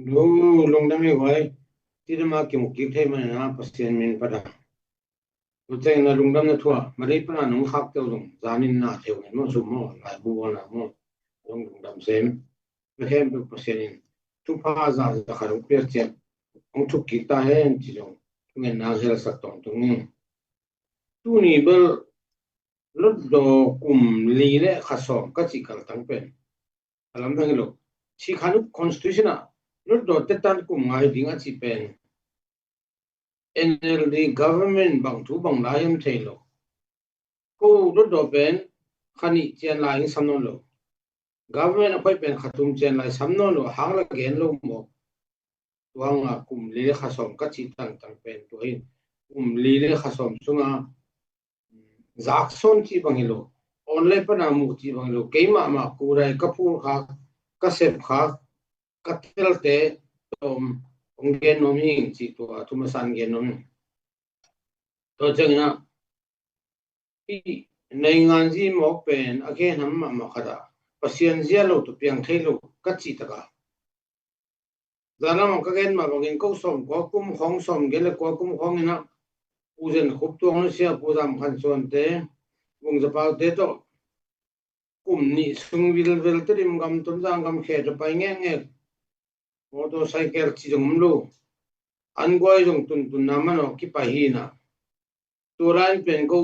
lung dam hoi ti ma ki mu ki the man na pasien min pada uchen na lung dam na thua mari pa nong khak te lung zanin na theu mo su mo lai bu na mo lung dam sem me hem bu pasien tu pa za za kharu per che ong thu ki ta hen chi jong ngen na hel sak tong tu ni tu ni bel lot do kum li le khasom ka chi kal tang pen alam dang lo chi khanu constitution a lot do te tan kum ngai dinga chi pen NLD government bang thu bang layam thelo ko lot do pen khani chen lai samnon lo government apai pen khatum chen lai samnon lo hangla gen lo mo wanga kum li le khasom ka chi tang tang pen to hin kum li le khasom sunga zakson chi bangilo online pa na mu chi bangilo keima ma kurai kapur kha kasep kha katel te tom onggen nomi chi to thumasan gen nomi to changna i neingan ji mok pen again hamma ma khada pasien zia lo to piang thelo kachi taka zanam ka gen ma bangin ko som ko kum khong som gele ko kum khong ina uzen khup to ng sia pudam khan son te bung zapau te to kum ni sungwil vel trim gam tum jang gam khe to pai nge nge motorcycle chi jong lu an goi jong tun na mano ki pa hi na turan pen ko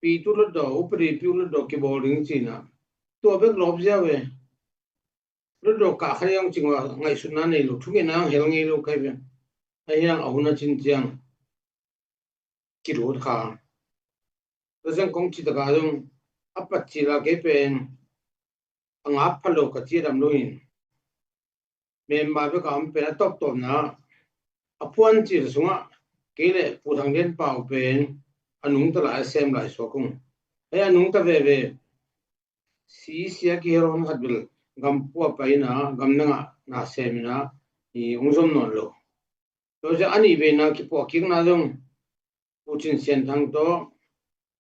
pi tu lo do upri pi lo do ki boarding chi na to be lob ja we lo do ka khayang chingwa ngai sunna nei lu thuge na hel ngai lu kai be ayang ahuna chin chiang ki ro kha to jang kong chi da ga jong apat chi la ke pen anga phalo ka chi ram lo in mem ba be kam pe top top na apuan chi sunga kele pu thang den pau pen anung ta la sem lai so kung e anung ta ve si sia ki ron hat bil gam pu pa ina gam na semina ni ungsom non lo to ja ani ve na ki po king na jong puchin sen thang to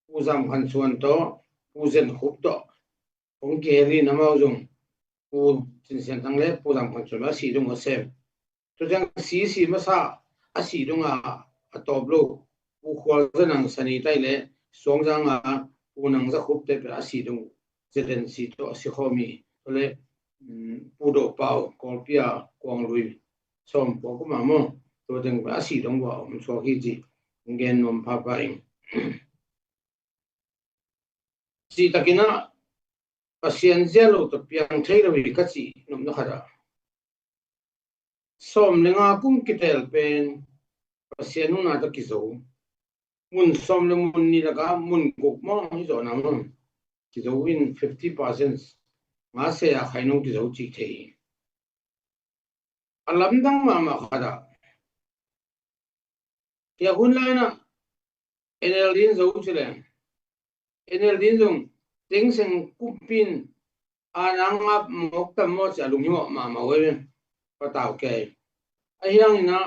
puzam khan chuan to puzen khup to ong ke ri na ma jong pu chin sen thang le puzam khan chuan si jong sem to jang si ma sa a si jong a top lo pu khwal zanang sani tai le song jang a punang za khup te a si jong zeden si to si khomi le pu do pau kolpia kwang lui som po ko ma mo to jang a si jong wa om so ki ji ngen nom pha pa ing si takina pasien zelo to piang thailo wi ka chi nom na khara som lenga kum kitel pen pasien nu na to ki zo mun som le mun ni la ga mun gok mo hi zo na mon ki zo win 50% ma se ya khaino ki zo chi thei alam dang ma khara ya hun la na enel din zo chile enel din jong ting seng kupin anang ap mok tam mo cha lung yo ma we pa taw ke ayang ina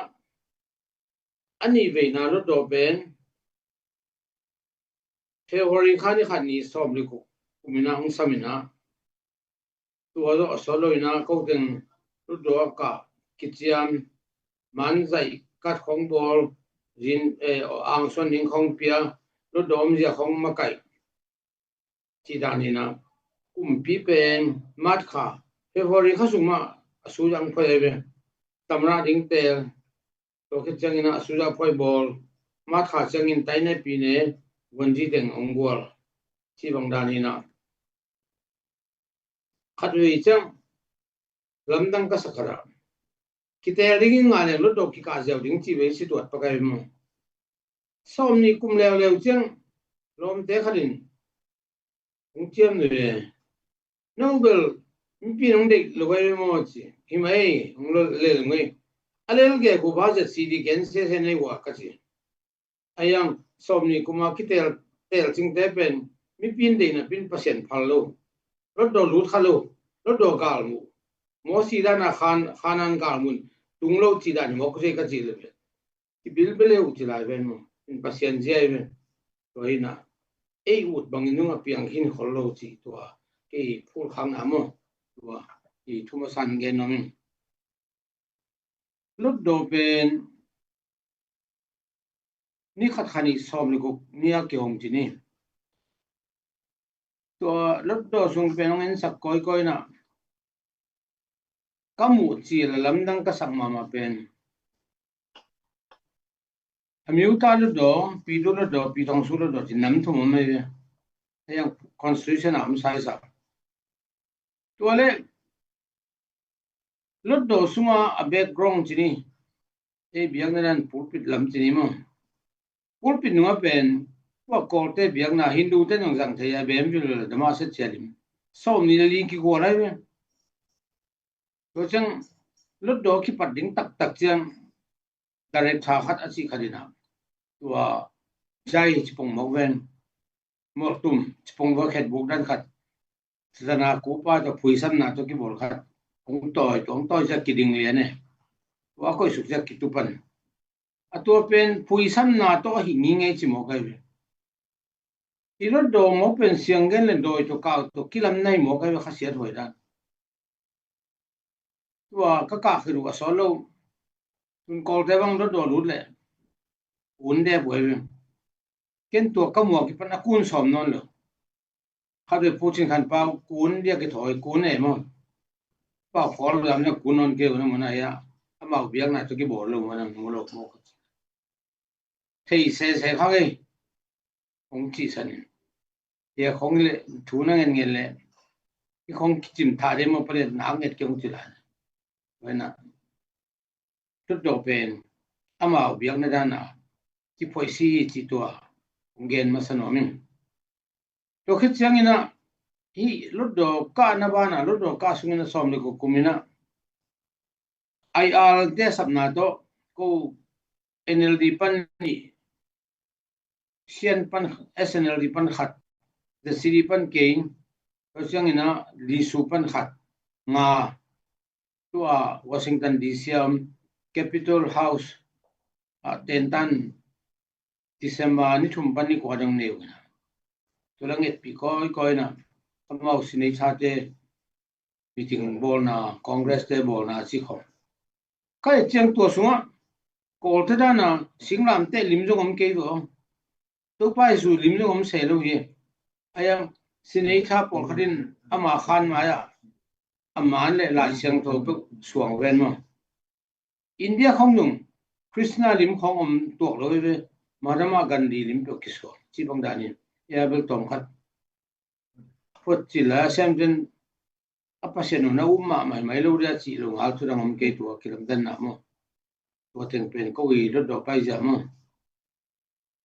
ani ve na ro do ben February khani som li ku kumina ong samina tu ho solo ina ko teng ru do ka kichiam man zai kat khong bol rin ang son ning khong pia ru dom ja khong ma kai chi danina kum pi pen mat kha February kha suma asu jang phoi be tamra ding tel to ke changina asu ja phoi bol mat kha changin tai ne pi ne wanji deng ongwal chi bang danina khatwi chang lamdang ka sakara kite ringin ngane lo do ki ka jaw ding chi we si tuat pakai mo som ni kum lew chang lom te khalin ung chiam ne nobel mi nong de lo wai mo chi himai ong lo le ngai alel ge ko ba ja si di gen se nei wa ka chi ayang som ni kuma kitel tel ching te pen mi pin de na pin pasien phal lo ro do lut khalo ro do gal mu mo si da na khanan gal mun tung lo chi da ni mo ko se ka chi le ki bil bele u chi lai ben mo in pasien je ben to ina ei ut bang nu a piang hin khol lo chi to ke phul khang amo to i thuma san gen no รถโดเป็นนี่ขัดขันิสอมนี่ก็เนี่ยเกี่ยวกับนี่ตัวรถโดส่งเป็นเงินสักก้อยๆนะก็หมดจีละลำดังก็สั่งมาเป็นมิวตาลดอปีดูลดอปีทองสุลดอที่นำทุ่มไม่ได้ยัง constitution อ่ะมันใช่สักตัวเล็กลดดอสุมาอเบกกรองจีนี่เอ้เบียงนั้นพูดปิดลำจีนี่มั้งพูดปิดนัวเป็นว่าโกลเตเบียงน่ะฮินดูเต้นยังสั่งเทียเบมจุลดมาเสร็จเชียริมสอมนี่ลิงกี่กัวอะไรเนี่ยตัวจังลดดอขี้ปัดดิ้งตักจังแต่เรื่องชาขัดอาชีพขดินาตัวใจจิปงมกเวนมกตุ่มจิปงว่าแค่บุกดันขัดสถานะกูป้าจะพุยซ้ำหน้าตัวกี่บอลขัดองต่อยจะกิดดิ่งเลยเนี่ยว่าก็สุดจะกิดตุปันตัวเป็นพุยซ้ำหน้าตัวหิงิงไงจิมกไงที่รถโดมกเป็นเสียงเงินเลยโดยตัวเก่าตัวกิลำในมกไงว่าเขาเสียถอยด้านตัวก็กล้าคือรู้ว่าสอนเราคุณกอลแต่บางรถโดรุดเลยอุ่นได้บ่อยเกินตัวก็มัวกิปนักกุนสอมนอนเลยเขาได้พูดถึงขันเปล่ากุนเรียกถอยกุนเองมั้งเปล่าขอเรื่องเนี่ยกุนนอนเกี่ยวนะมันอะไรถ้ามาเบียงนะตัวกี่บ่ลงมันมัวลงมกที่เสียเขาไงของจีสันเดี๋ยวของเลยถูนั่งเงินเลยที่ของจิมทาได้มาประเด็นน้ำเงินเกี่ยวกับไว้นะทุกดอกเป็นอามาเบียงในด้านน่ะที่พอยซีที่ตัวของเงินมาสนอมิงตัวคิดยังไงนะที่รถดอกก้านาบ้านะรถดอกก้าสุงินะสอมเลยก็กุมินะIR เดสับนาโตก็ NLD ปันนี่เชียนปัน SNLD ปันขัด The City ปันเก่งก็ยังไงนะลีสูปันขัดงาตัว Washington DC Capitol House เต็นตันDecember นี่ทุ่มปันนี่กว่าดังเนียวนะตัวละเงิดปีก้อยนะทำเอาสินชาติมีถึงบอลนะคอนเกรสเตบอลนะสิเขาใครเจียงตัวสูงกอลเทด้านะสิงห์ลำเตลิมจงอมเกี่ยวตัวไปสู่ลิมจงอมเสลูเย่ไอ้ยังสินชาติปอลคดินอามาขันมาอ่ะอามาเล่หลายเสียงตัวปุ๊บสวงเวนมั้งอินเดียของนุ่งคริสนาลิมของอมตัวเลยเว้ยมาดามากันดีลิมตัวคิสโกจีบังดานียาเบลตองขัดพุทธิลาเซมจนapa siya no na umma mai lo dia chi lo ngal thu dang ke tu kilam dan na mo to ten pen ko wi lo do pai ja mo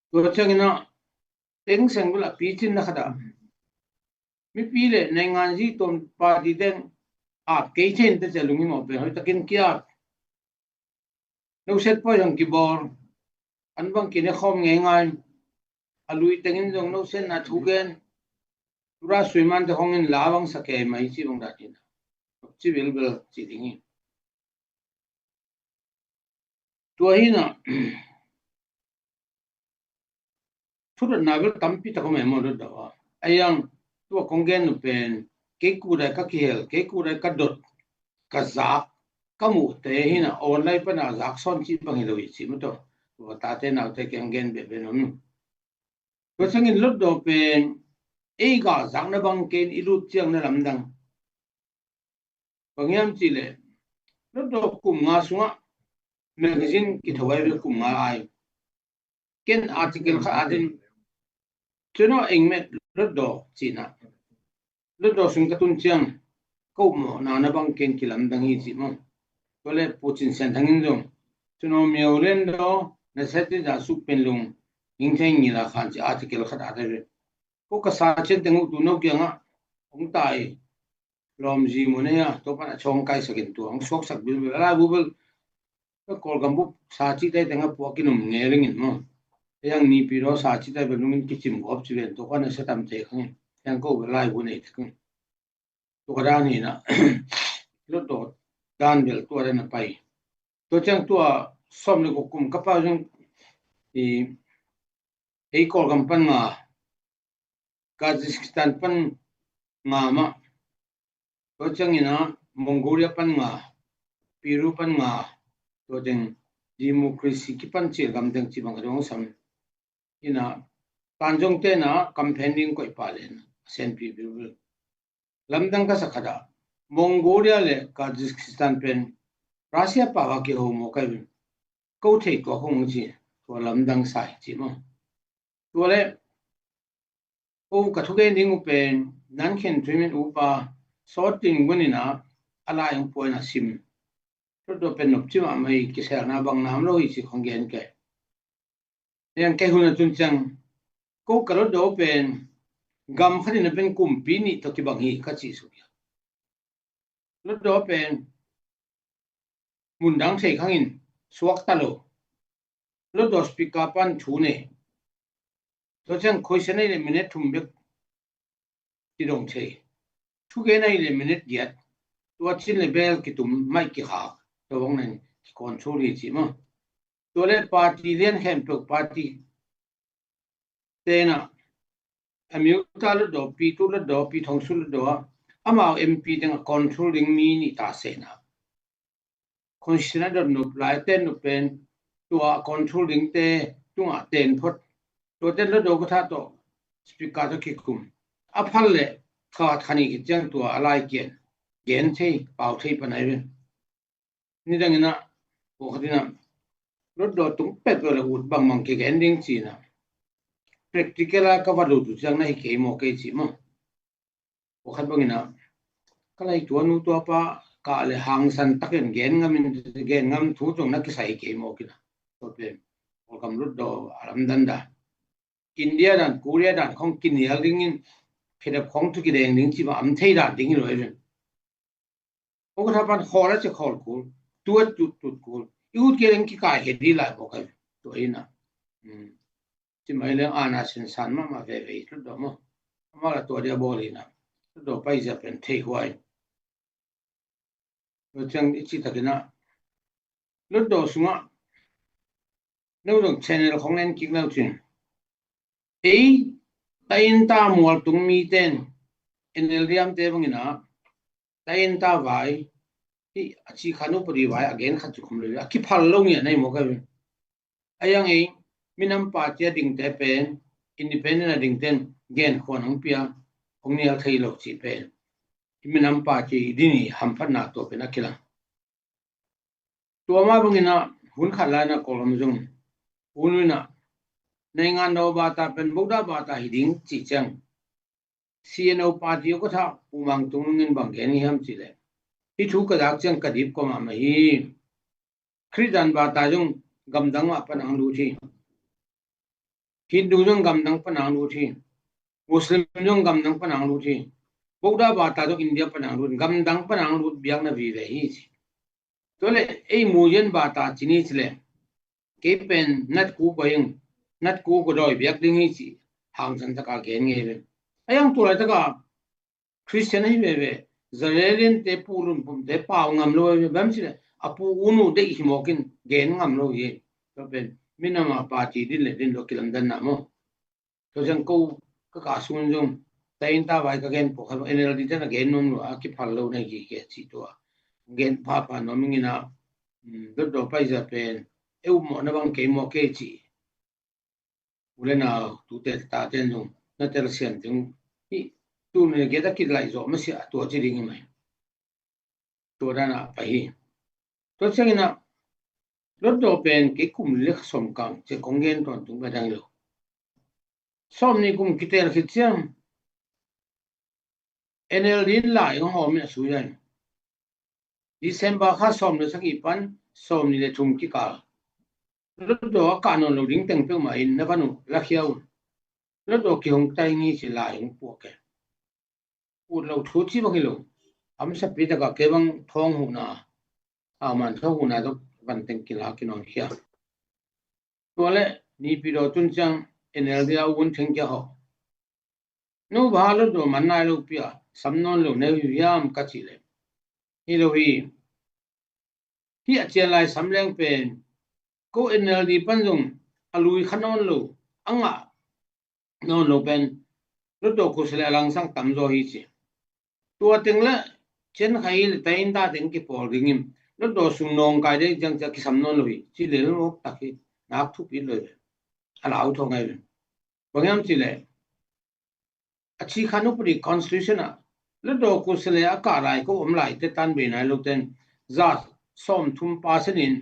to chang na teng sang bula pi chin na khada mi pi le nai ngan ji tom pa di den a ke chen te chalungi mo pe hoi takin kya no set po jang ki bor an bang ki ne khom nge ngai alui tengin jong no sen na thu gen Tura suiman te hongin lawang sa kay mai chi bang datin. Chi bilbil chi dingi. Tua hina Tura nabil tampi ta ko mai mo da wa. Ayang tua konggen no pen ke ku dai ka khel ke ku dai ka dot ka za ka mu te hina online pa na zak son chi bang hi chi mo to. Tua ta te na te kenggen be be no. Tua sangin lot do pen Ega zang na bang ken ilut chiang na lamdang. Pangyam chile. Lodo kum nga sunga magazine ki thawai be kum nga ai. Ken article kha adin chuno engmet lodo china. Lodo sung katun chiang ko mo na na bang ken ki lamdang hi chi mo. Tole pochin sen thangin jong. Chuno miolen do na seti da su penlung ingtheng ni la khan chi article kha ade ko ka sa chen tengu tu no kya nga ong tai lom ji mo ne ya to pa chong kai sakin tu ong sok sak bil la bu bel ko kol gam bu sa chi dai tenga po ki num nge ring in mo yang ni pi ro sa chi dai bel nung ki chim gop chi ven to ka na sa tam te khang yang ko lai bu nei thik to ka da ni na lo to dan bel to da na pai to chang to som le ko kum ka pa jong ei kol gam pan nga Kazakhstan pan nga ma to changina Mongolia pan nga Peru pan nga ตัวจึง democracy ki pan che gam deng chi bang rong sam ina tan jong te na campaigning ko ipalen SNP bil lamdang ka sakhada Mongolia le Kazakhstan pen Russia pa wa ke ho mo kai ko thei ko hong chi to lamdang sai chi mo to le o ka thuge ning u pen nan khen treatment u pa sorting gunina ala yung po na sim to pen nop chi ma mai ki sa na bang nam lo hi chi khong gen ke yang ke hu na chun chang ko ka ro do pen gam khani na pen kum pi ni to ki bang hi ka chi su ya lo do pen mun dang thei khang in suak ta lo do speaker pan thu ne to chang question ai le minute thum bek ti dong thei thu ge nai le minute yat to chin le bel ki tum mai ki kha to bang nan control hi chi ma to le party len hem to party te na amyu ta lo do pi tu lo do pi thong su lo do ama MP teng controlling mi ni ta se na constitutional no lai ten no pen to controlling te tunga ten phot to ten lo do ko tha to speaker to ki kum a phal le kha thani ki chang to alai kien gen thei pau thei panai ben ni dang na o khadina lo do tung pet lo ut bang mang ke gen ding chi na practical ka wa lo tu chang na hi ke mo ke chi mo o khat bang ina kalai tu nu to pa ka le hang san taken gen ngam thu chong na ki sai ke mo ki na to pe o kam lut do aram dan da India dan Korea dan khong kin hial ding in pheda khong thu ki deng ding chi ba am thei dan ding lo ren o ka pan khol che khol ku tuat tut ku yu ke reng ki ka he di la bo ka to ina chi mai le ana sin san ma ve ve tu do mo ma la to dia bo li na do pai ja pen thei huai lo chang chi ta na lo do sunga no dong channel khong len ki na chin ei tain ta mual tung mi ten enelriam te bangina tain ta vai hi achi khanu puri vai again khat chu khum le ki phal lo nge nei mo ka ayang ei minam pa che ding te pen independent ding ten gen khon hong pia hong ni al thei lo chi pen minam pa che dini ham phan na to pe na kila to ma bangina hun khala na kolom jung ununa nei ngan no ba ta pen boda ba ta hiding chi chang CNO party ko tha umang tung ngin bang gen hi ham chi le hi thu ka dak chang ka dip ko ma hi Christian ba ta jung gam dang ma pan ang lu thi Hindu jung gam dang pan ang lu thi Muslim jung gam dang pan ang lu thi boda ba ta jung India pan ang lu gam dang pan ang lu biang na vi ve hi to le ei mujen ba ta chini chle ke pen nat ku bayeng nat ku ko doi biak ding hi chi hang san ta ka gen nge be ayang tu la ta ka Christian hi be be Zalelin te purun pum te pa ngam lo be bam chi apu unu de hi mokin gen ngam lo ye to pen minama party din le din lo kilam dan na mo to jang ko ka sun jong tain ta vai ka gen po kha NLD ta na gen nom lo a ki phal lo nei ki ke chi to gen pa no mingina do pai ja pen eu mo na bang ke mo ke chi ulena tu te ta ten jong na tel sian jong hi tu ne ge da ki lai zo ma sia to chi ring mai to da na pa hi to changina lo do pen ke kum le som kang che kong gen ton tung ga dang lo som ni kum ki tel ki chiam NLD la yong ho me su yan December kha som le sak i pan som ni le thum ki ka lo do ka no lo ding teng pe ma in na panu la khiao lo do ki hong tai ni chi la yong pu ke u lo thu chi ba ki lo am sa pi ta ka ke bang thong hu na a man tho hu na do ban teng ki la ki non khia to le ni pi do tun chang NLD a un theng kya ho no ba lo do man na lo pia sam non lo ne yam ka chi le hi lo hi a chen lai sam leng pen ko NLD pan jong alui khanon lo anga non lo pen lo do ko sele lang sang tam zo hi chi to teng la chen khai le tain ta teng ki por ringim แล้วโดสุงนองกายได้จังจะกิสำนวนเลยจิเลนอกตักที่นักทุกปีเลยอะไรเอาทองไงบางอย่างจิเลอชีขานุปริ constitution อ่ะแล้วโดกุสเลอากาศไรก็อมไหลแต่ตันเบนายลูกเต็นจัดสมทุมปาสนิน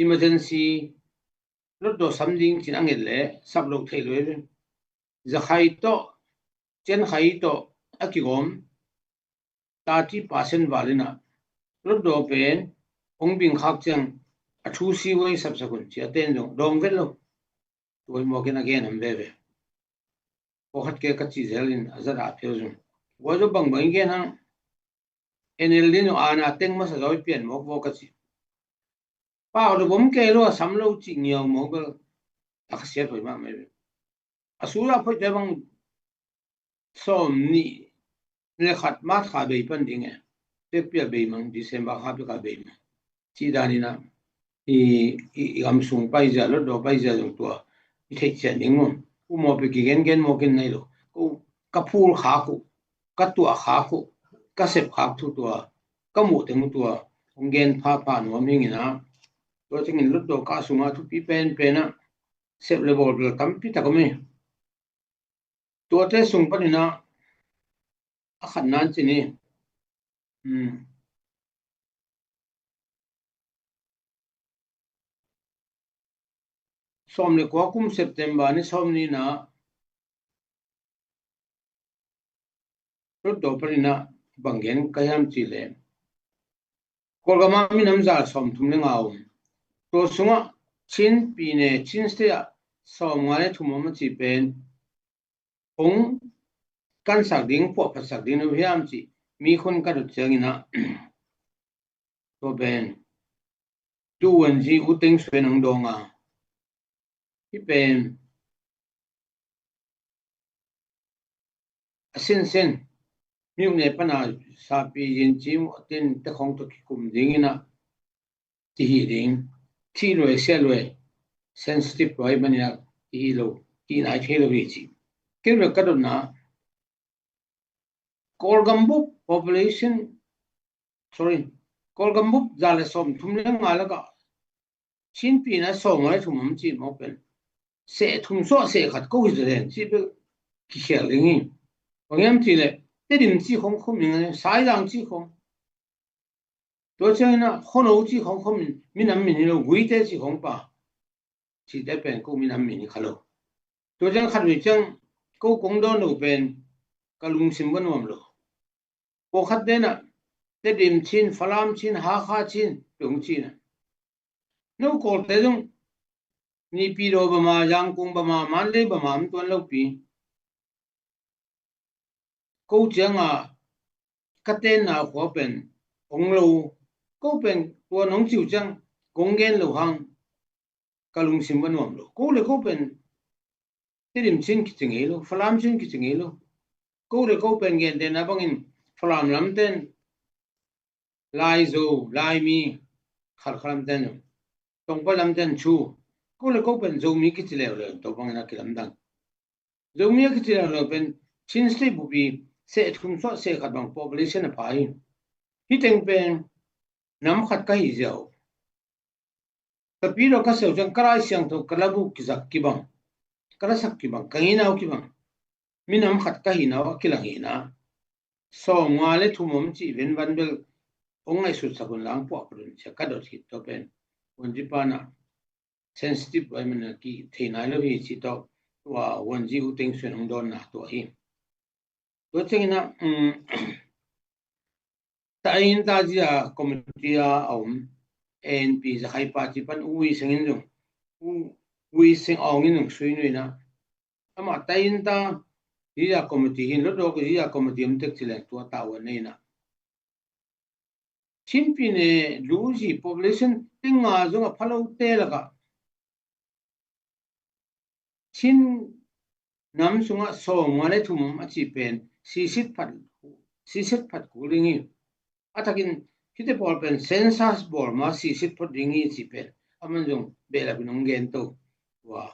emergency แล้วโดสำดิงจินังเงินเลยสับลูกเทเลยจะใครโตเจนใครโตอากิกอมตาที่ปาเซนวาลินะแล้วโดเป็นองบิงขักจังอชูซีไว้สับสกุลที่เต้นจงดองเวลล์ตัวมอกินอะไรนั่นเว้ยพอหัดเกี่ยวกับชีเซลินอาจจะรับเพื่อจงว่าจะบังบังเกี่ยนะเอ็นเอลดินอานาเต็งมาสักร้อยเปลี่ยนมอกว่ากับชีป้าเราผมเกล้าสำลูกจริงยาวมอกอักเสบไปมากไหมอาสุราพูดจะบังสมนี่เนี่ยขัดมาขาเบย์ปันดิ้งเเทียบเปียเบย์มังดิเซมบาร์ฮาเปียกับเบย์มังที่ด้านนี้นะอัมซุงไปเจอแล้วดูไปเจอตรงตัวที่เทียนดิ้งมั้งกูมองไปกี่เงินมองกินไหนหรอกกูกับพูลขากูกับตัวขากูกับเสพขาทุกตัวกับหมูถึงตัวองเงินพาหนูมิ่งนะตัวจริงๆรถดูก้าสุมาทุกปีเป็นนะเสพเลเวลเบลตั้มปีตะก็ไม่ตัวเตสุงปนินะขันนั้นจีนี่สมเลยกว่ากุมเซปเทมเบอร์นี่สมนี่นะรถดูปนินะบังเงินกายามจีเลยกอลกามามีน้ำจ่าสมทุ่มเลงเอาตัวสุงะชินปีเนชินสเตียสมงานทุ่มมันจีเป็นองกันสักดิ้งพวกสักดิ้งพยายามจีมีคนกระโดดเจอกินะตัวเป็นดูวันจีอุติงสวยนังดงอ่ะที่เป็นเส้นมีอยู่ในปัญหาสาปียินจีมตินตะของตุกิคุมดิ้งนะที่ดิ้งที่รวยเสียรวย sensitive รวยมันเนี่ยที่โลที่ไหนที่โลวิจิเกี่ยวกับกระโดดนะKolgambuk population Kolgambuk jale som thumleng malaga chinpi na somare thumam chi mopen se thumso se khat ko hizren chi be ki khelingi ongam chi le terim chi khom khom ning sai jang chi khom to chena khono chi khom khom minam min lo guite chi khom pa chi de pen ko minam min khalo to jang khat wi chang ko kong don lo pen kalung sim ban wam loพอขัดเดน่ะเตดิมชินฟลามชินหาคาชินตรงชินนู้กอลเตจงนี่ปีโรบมายังกุงบมามันเลยบมามันตัวเราปีกูจังอ่ะกัดเตนน่ะขอเป็นองเรากูเป็นตัวน้องจิ๋วจังกงเงินเราหังกะลุงสิมบันวมเรากูเลยกูเป็นเตดิมชินคิดจังเอโลฟลามชินคิดจังเอโลกูเลยกูเป็นเงินเดน่ะบังอินฟลามลำเต้นลายโซลายมีขัดขลำเต้นตรงไปลำเต้นชูก็เลยก็เป็นโซมีกิจเลวเลยตัวบังนักลำดังโซมีกิจเลวเลยเป็นชินสตีบุบีเศษทุ่มสอเศษขัดบัง population พายที่เต็งเป็นน้ำขัดก็หิเจ้าแต่ปีเราก็เสียวจังกระไรเสียงตัวกระบุกิจักกิบังกระสักกิบังกังยินเอากิบังมีน้ำขัดก็หินเอากิลังหินะสองงานเลยทุ่มจีเว้นวันเบลองไอสุดสักคนล้างพวกคนเชื่อกระโดดหิดตัวเป็นวันจีปานะเซนซิทีฟไว้มันกี่เทนายแล้วหิดตัวว่าวันจีอุติงส่วนของโดนนะตัวหิมตัวจริงนะแต่อินตาจีอาคอมมิตี้อาอมเอ็นพีจะให้ปาจิปันอุ้ยเสียงนึงอุ้ยเสียงอ่างนึงสวยหน่อยนะแต่มาแต่อินตาที่จะคอมมิตี้หินรถโดก็ที่จะคอมมิตี้มันเต็กสิเลยตัวตาวันนี้นะชิมพีเนลูจี population ติงอาจงพะโล้เตลกะชินน้ำสุงะสองวันเลยทุ่มมาจีเป็น40 พัดกูริงีอาทักินคิดว่าเป็นเซนซัสบอลมา40 พัดริงีจีเป็นอามันจงเบลเป็นองเงินตัวว่า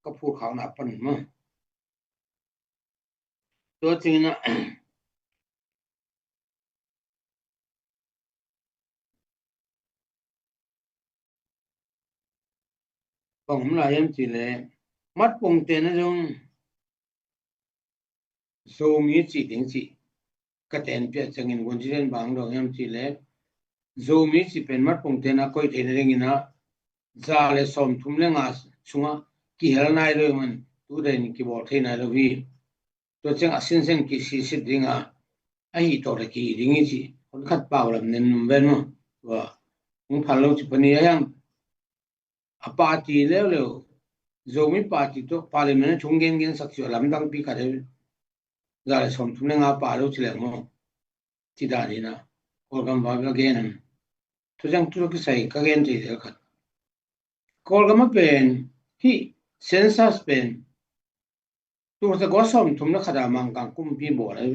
ก็พูดเขาหน้าปันมั้งตัวจริงนะ bang hum la yam chi le mat pong te na jong so mi chi ding chi ka ten pya changin gon chi ren bang do yam chi le zo mi chi pen mat pong te na koi the ring ina za le som thum le nga chunga ki hel nai lo man tu dai ni ki bo the nai lo wi to chang asin sen ki si si dinga ai to le ki ring chi kon khat paw lam nen num ben mo wa mung phal lo chi pani yang a party le le zo mi party to parliament chung gen gen sak chu lam dang pi ka de za le som thum le nga pa lo chi le mo chi da ni na ko gam ba ga gen to chang tu ki sai ka gen ti de khat ko gam pen hi census pen tu sa go som thum na khada mang kang kum pi bo le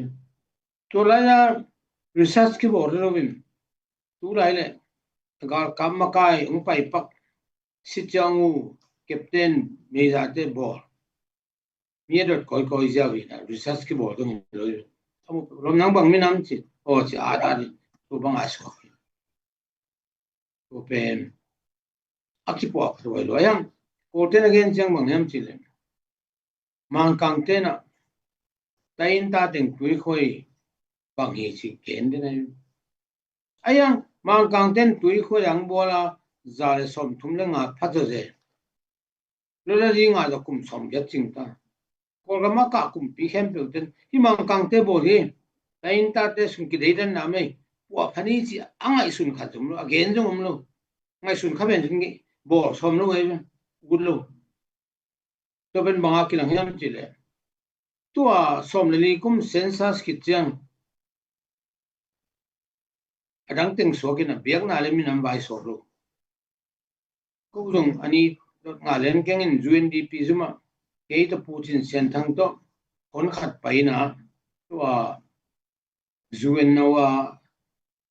to la ya research ki bo lo win tu lai le ga kam ma kai ung pai pak si chang u captain me za te bo mi dot koi koi ja wi na research ki bo do lo amu rom nang bang mi nam chi o chi a da ni tu bang a so to pen akipo to lo yang ko te na gen chang bang yam chi le mang kang te na tain ta teng kui khoi bang hi chi ken de na ayang mang kang ten tui khoi yang bola za le som thum le nga pha je lo la ri nga da kum som ya ching ta ko ga ma ka kum pi khem pe ten hi mang kang te bo hi tain ta te sun ki dei dan na mai wa phani chi angai sun kha tum lo again jong lo ngai sun kha ben jing bo som lo ai gud lo to ben ma ki lang yam chi le to som le li kum census ki chang adang teng so ki na biak na le mi nam bai so lo ko jong ani nga len keng in UNDP zuma ke to putin sen thang to kon khat pai na to UN na wa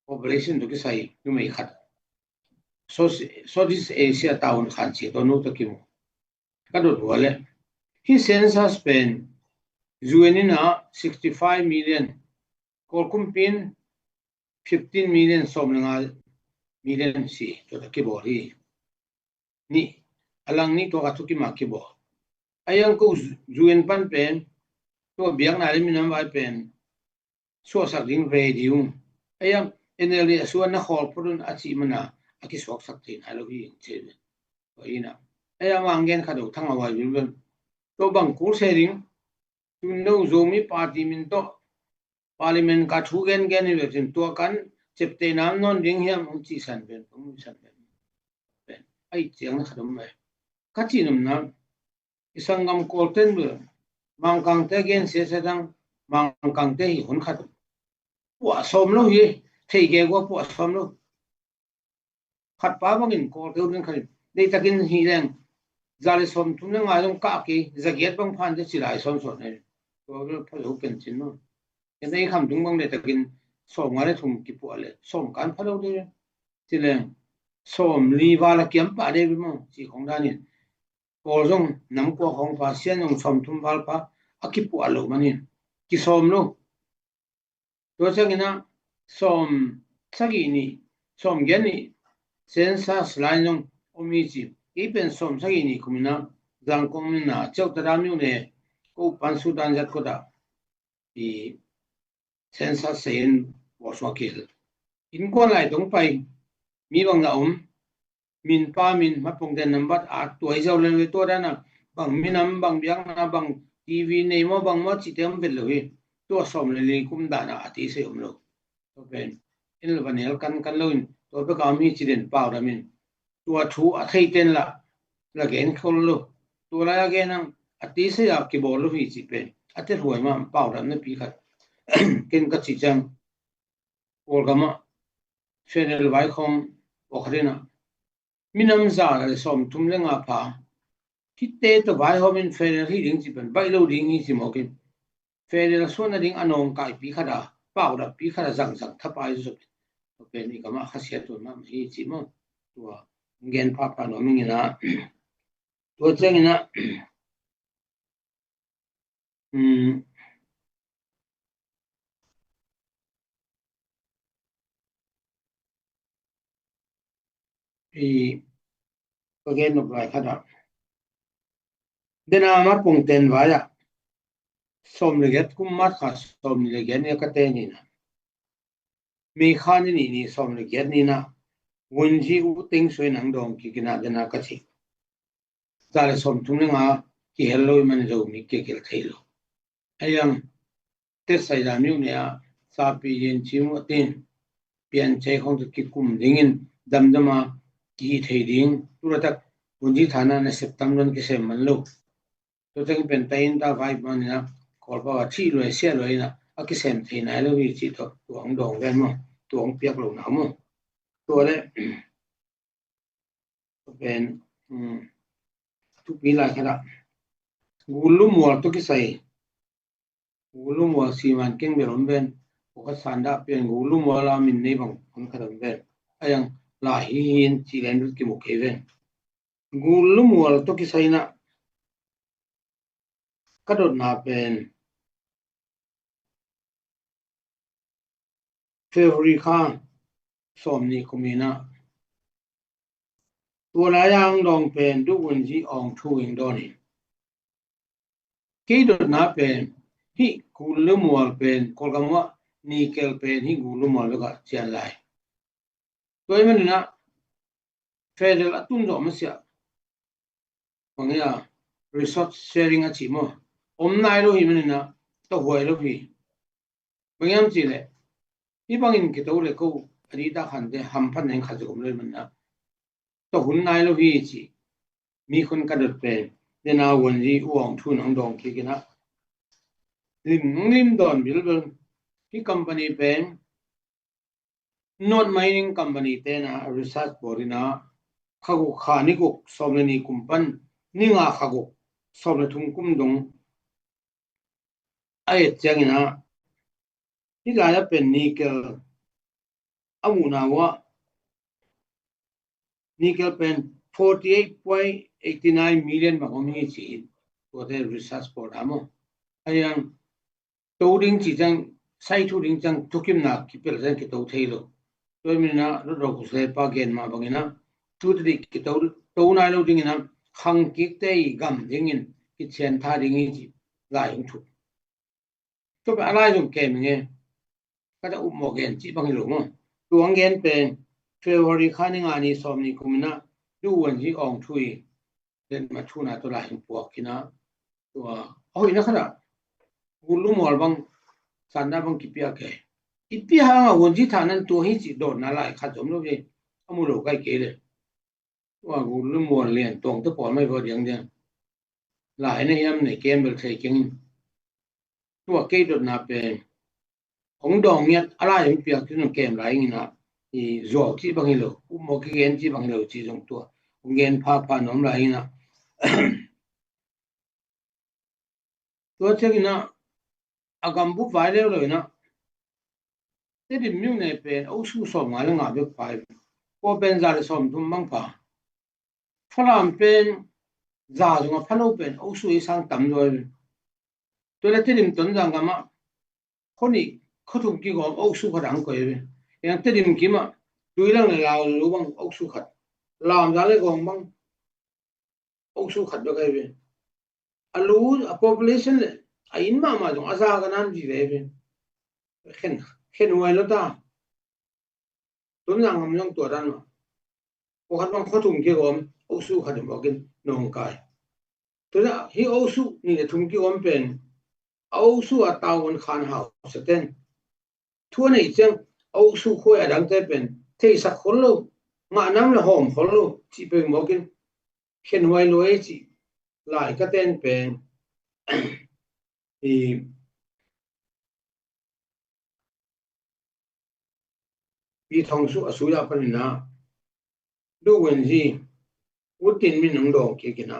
operation to ki sai tu mai khat so this Asia town khan chi to no to ki mo ka do wale hi census pen UN na 65 million kolkum pin 15 million somnga million si to ki bo ri ni alang ni to ka tu ki ma ki bo ayang ko UN pan pen to biang na le mi nam vai pen so sak ding radio ayang eneli suan na khol purun achi mana aki sok sak tin halo hi che ko ina ayang angen khado thang awai bilben to bang kur sharing tu no zomi party min to parliament ka thu gen gen ni tin to kan chepte nam non ding hiam chi san ben san ben ai chiang na khadom mai ka chi nam na isangam kolten bu mang kang te gen se se dang mang kang te hi hun khat wa som lo hi thei ge go po som lo khat pa bang in kol te un khat dei takin hi leng zali som thum na nga jong ka ki zaget bang phan te chilai som so ne to pho lo pen chin no nei kham dung bang le takin som nga le thum ki po le som kan pha lo de chi leng som li wa la kiam pa de mo chi khong da ni ko jong nam ko khong pa sian jong som thum wal pa akipu alo manin ki som lo to changina som sagi ni som gen ni census line jong omi chi ipen som sagi ni kumina jang kong na chau ta dam yu ne ko pan su dan jat ko da i census sen wo so kil in ko lai dong pai mi bang na min pa min ma pong den number a toy jaw le to da na bang minam bang biang na bang TV nei mo bang mo chi tem bel lo hi to som le li kum da na ati se lo to ben in lo banel kan lo in to pe ka mi chi den pa da min to thu a thei ten la gen khol lo to la gen ang ati se ya ki bol lo hi chi pe ate huai ma pa da na pi khat ken ka chi chang or gama federal vai khom okhrena minam za le som thum le nga pha kitte to vai homin federal hi ding chi pen bai lo ding hi chi mo kin federal so na ding anong kai pi khada pau da pi khada jang thapai zo to pen ni kama khasia to ma hi chi mo to gen pa no mi na to chang na again no vai khada dena ma pungten waya somleget kummat kha somleget ne kate ni na mi khan ni somleget ni na wunji u ting soi nang dong ki kina dena ka chi dale som thumne nga ki hello man jo mi ke kel thailo ayang te sai da mi ne a sa pi yin chi mo tin pian che khong ki kum dingin damdama ki theiding turatak wunji thana na september ki se man lo to teng pen tain ta vai man na kol pa chi loi se loi na a ki sem thei nai lo wi chi to tuang dong ven mo tuang piak lo na mo to le pen tu pi la khara gulu mo to ki sai gulu mo si man keng be ron ben o ka sanda pen gulu mo la min nei bang on ka ron ben ayang la hin chi len ki mo ke ven gulu mo to ki sai na ka dot na pen February kha som ni kuminaตัวลายางดองเป็นทุกวันที่อองทูอิงดอนี่กี่ดอกนาเป็นที่กูลมัวเป็นกอลกำว่านิเกลเป็นที่กูลมัวแล้วก็เจียนไลตัวมันนะเฟเดอร์ตุนดอมเสียบางอย่าง resource sharing อ่ะจิมอมนายโลหิมันนะตัวหวยโลหิบางอย่างจีเลยที่บางอย่างคิดว่าเลยกูอดีตขันเดหัมพันเองขัดจุกเลยมันนะตัวหุ่นนายโลหิจีมีคนกระโดดเป็นเดนาวันที่อ่วงทุนของดองคิกินะริมดอนบิลเบิลที่คอมพานีเป็น not mining company เตนะ research board นะข้ากุขานิกุสอบเลยนี่กุมปันนี่งาข้ากุสอบเลยทุ่งกุมดงไอ้เจ้านะที่ลายเป็นนิเกลอามูนาวะนิเกลเป็น 48.89 million บางคนมีจีตัวเด research board อ่ะมั้งไอ้ยังตัวดิ้งจีจังใช้ทุดิ้งจังทุกิมนักคิดเป็นเรื่องคิดตัวเทโลตัวมีนะรถเราคุยปากเงินมาบางนะทุกทีคิดตัวนายเราดิ้งนะขังกิกเตยกำดิ้งคิดเชียนท่าดิ้งจีลายทุกตัวเป็นอะไรตรงเกมเงี้ยก็จะอุโมงค์จีบางหลงตัวเงินเป็นเฟเวอร์ข้านิงานี่สอบนี่คุมนะดูวันที่อองทุยเดินมาทุนาตัวลายปวกกินะตัวโอ้ยนะครับกุลุมอลบังสันดาบังกิเปียแกอีเปียหาวันที่ฐานั้นตัวให้จิโดนนั่นแหละขัดสมรู้เลยอามุโลใกล้เกเลยว่ากุลุมอลเรียนตรงตัวปอนไม่พอเดียงเดียหลายในยามในเกมเบลเทกิงตัวเกยโดนนับเป็นของดองเนี่ยอะไรอย่างเปียกที่น้องเกมไรงี้นะอีจอกที่บางโลอุโมงค์เงินที่บางโลที่ตรงตัวเงินพาน้องไรงี้นะตัวเช่นนะอากำบุกไฟเร็วเลยนะแต่ดิมิวเนี่ยเป็นอุสุสมงานงานบุกไฟพอเป็นจารีสมทุมบังป่าฝรั่งเป็นจารีมาพนุเป็นอุสุอีสังต่ำด้วยตัวเล็กที่ดิมต้นจังกันมาคนนี้เขาถูกกี่กองอุสุขัดอังกฤษอย่างที่ดิมกี่มาดูเรื่องในลาวรู้บ้างอุสุขัดลาวจารีกองบ้างอุสุขัดด้วยกันอารู้ population เลยไอ้อินมาจงอาซากันนั่นจีเลยเห็นไว้แล้วตาต้นยังมันยังตัวด้านมาพอขัดบางเขาทุ่มกี่กองอุสุขัดบอกกินน้องกายตัวนั้นที่อุสุนี่ทุ่มกี่กองเป็นอุสุอัตราวันขันหาสเตนทั่วในจังอุสุคุยดังแต่เป็นเทสักคนลูกงานน้ำละหอมคนลูกจีเป็นบอกกินเห็นไว้รวยจีหลายก็เต้นเป็นปีทองสุอสุยาปนินะดูวันที่วุฒินมีหนังดองเกี่ยกินะ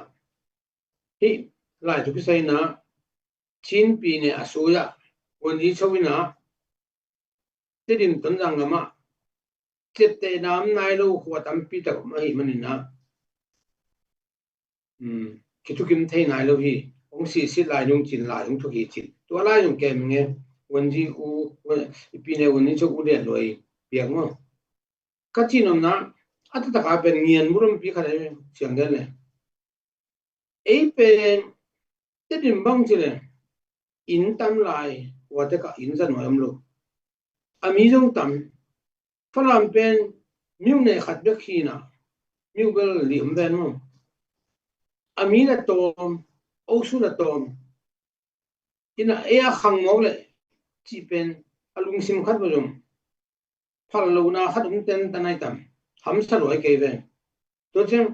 ที่หลายทุกสิ่งนะชินปีเนี่ยอสุยาวันที่ชวินะที่ดินต้นจังกะมาเจ็ดเตน้ำนายลูกขวดตั้มปีตะกุมาหิมันนะคิดทุกิมเทนายลูกพี่องค์สิลายยงจินลายยงทุกีจินตัวลายยงแกมึงเงี้ยวันที่อูปีเนี่ยวันนี้ชกอูเดียนเลยเปียกมั้งก็จีนอมนะอัตตะกาเป็นเงียนมุรุมปีขนาดเสียงเดินเลย เป็นจะดิมบังจิเลยอินตัมลายว่าแต่ก็อินจะหน่อยอำลูกอามีจงตัมฝรั่งเป็นมิวในขัดเบคีนะมิวเบลลิมเบนมั้งอามีละตอมโอสุละตอมอินะขังมอกเลยที่เป็นอลุงซิมขัดบจงพาลูนาขัดอุ้งเต็นตันไอตัมหำสลวยเกยเวนตัวเช่น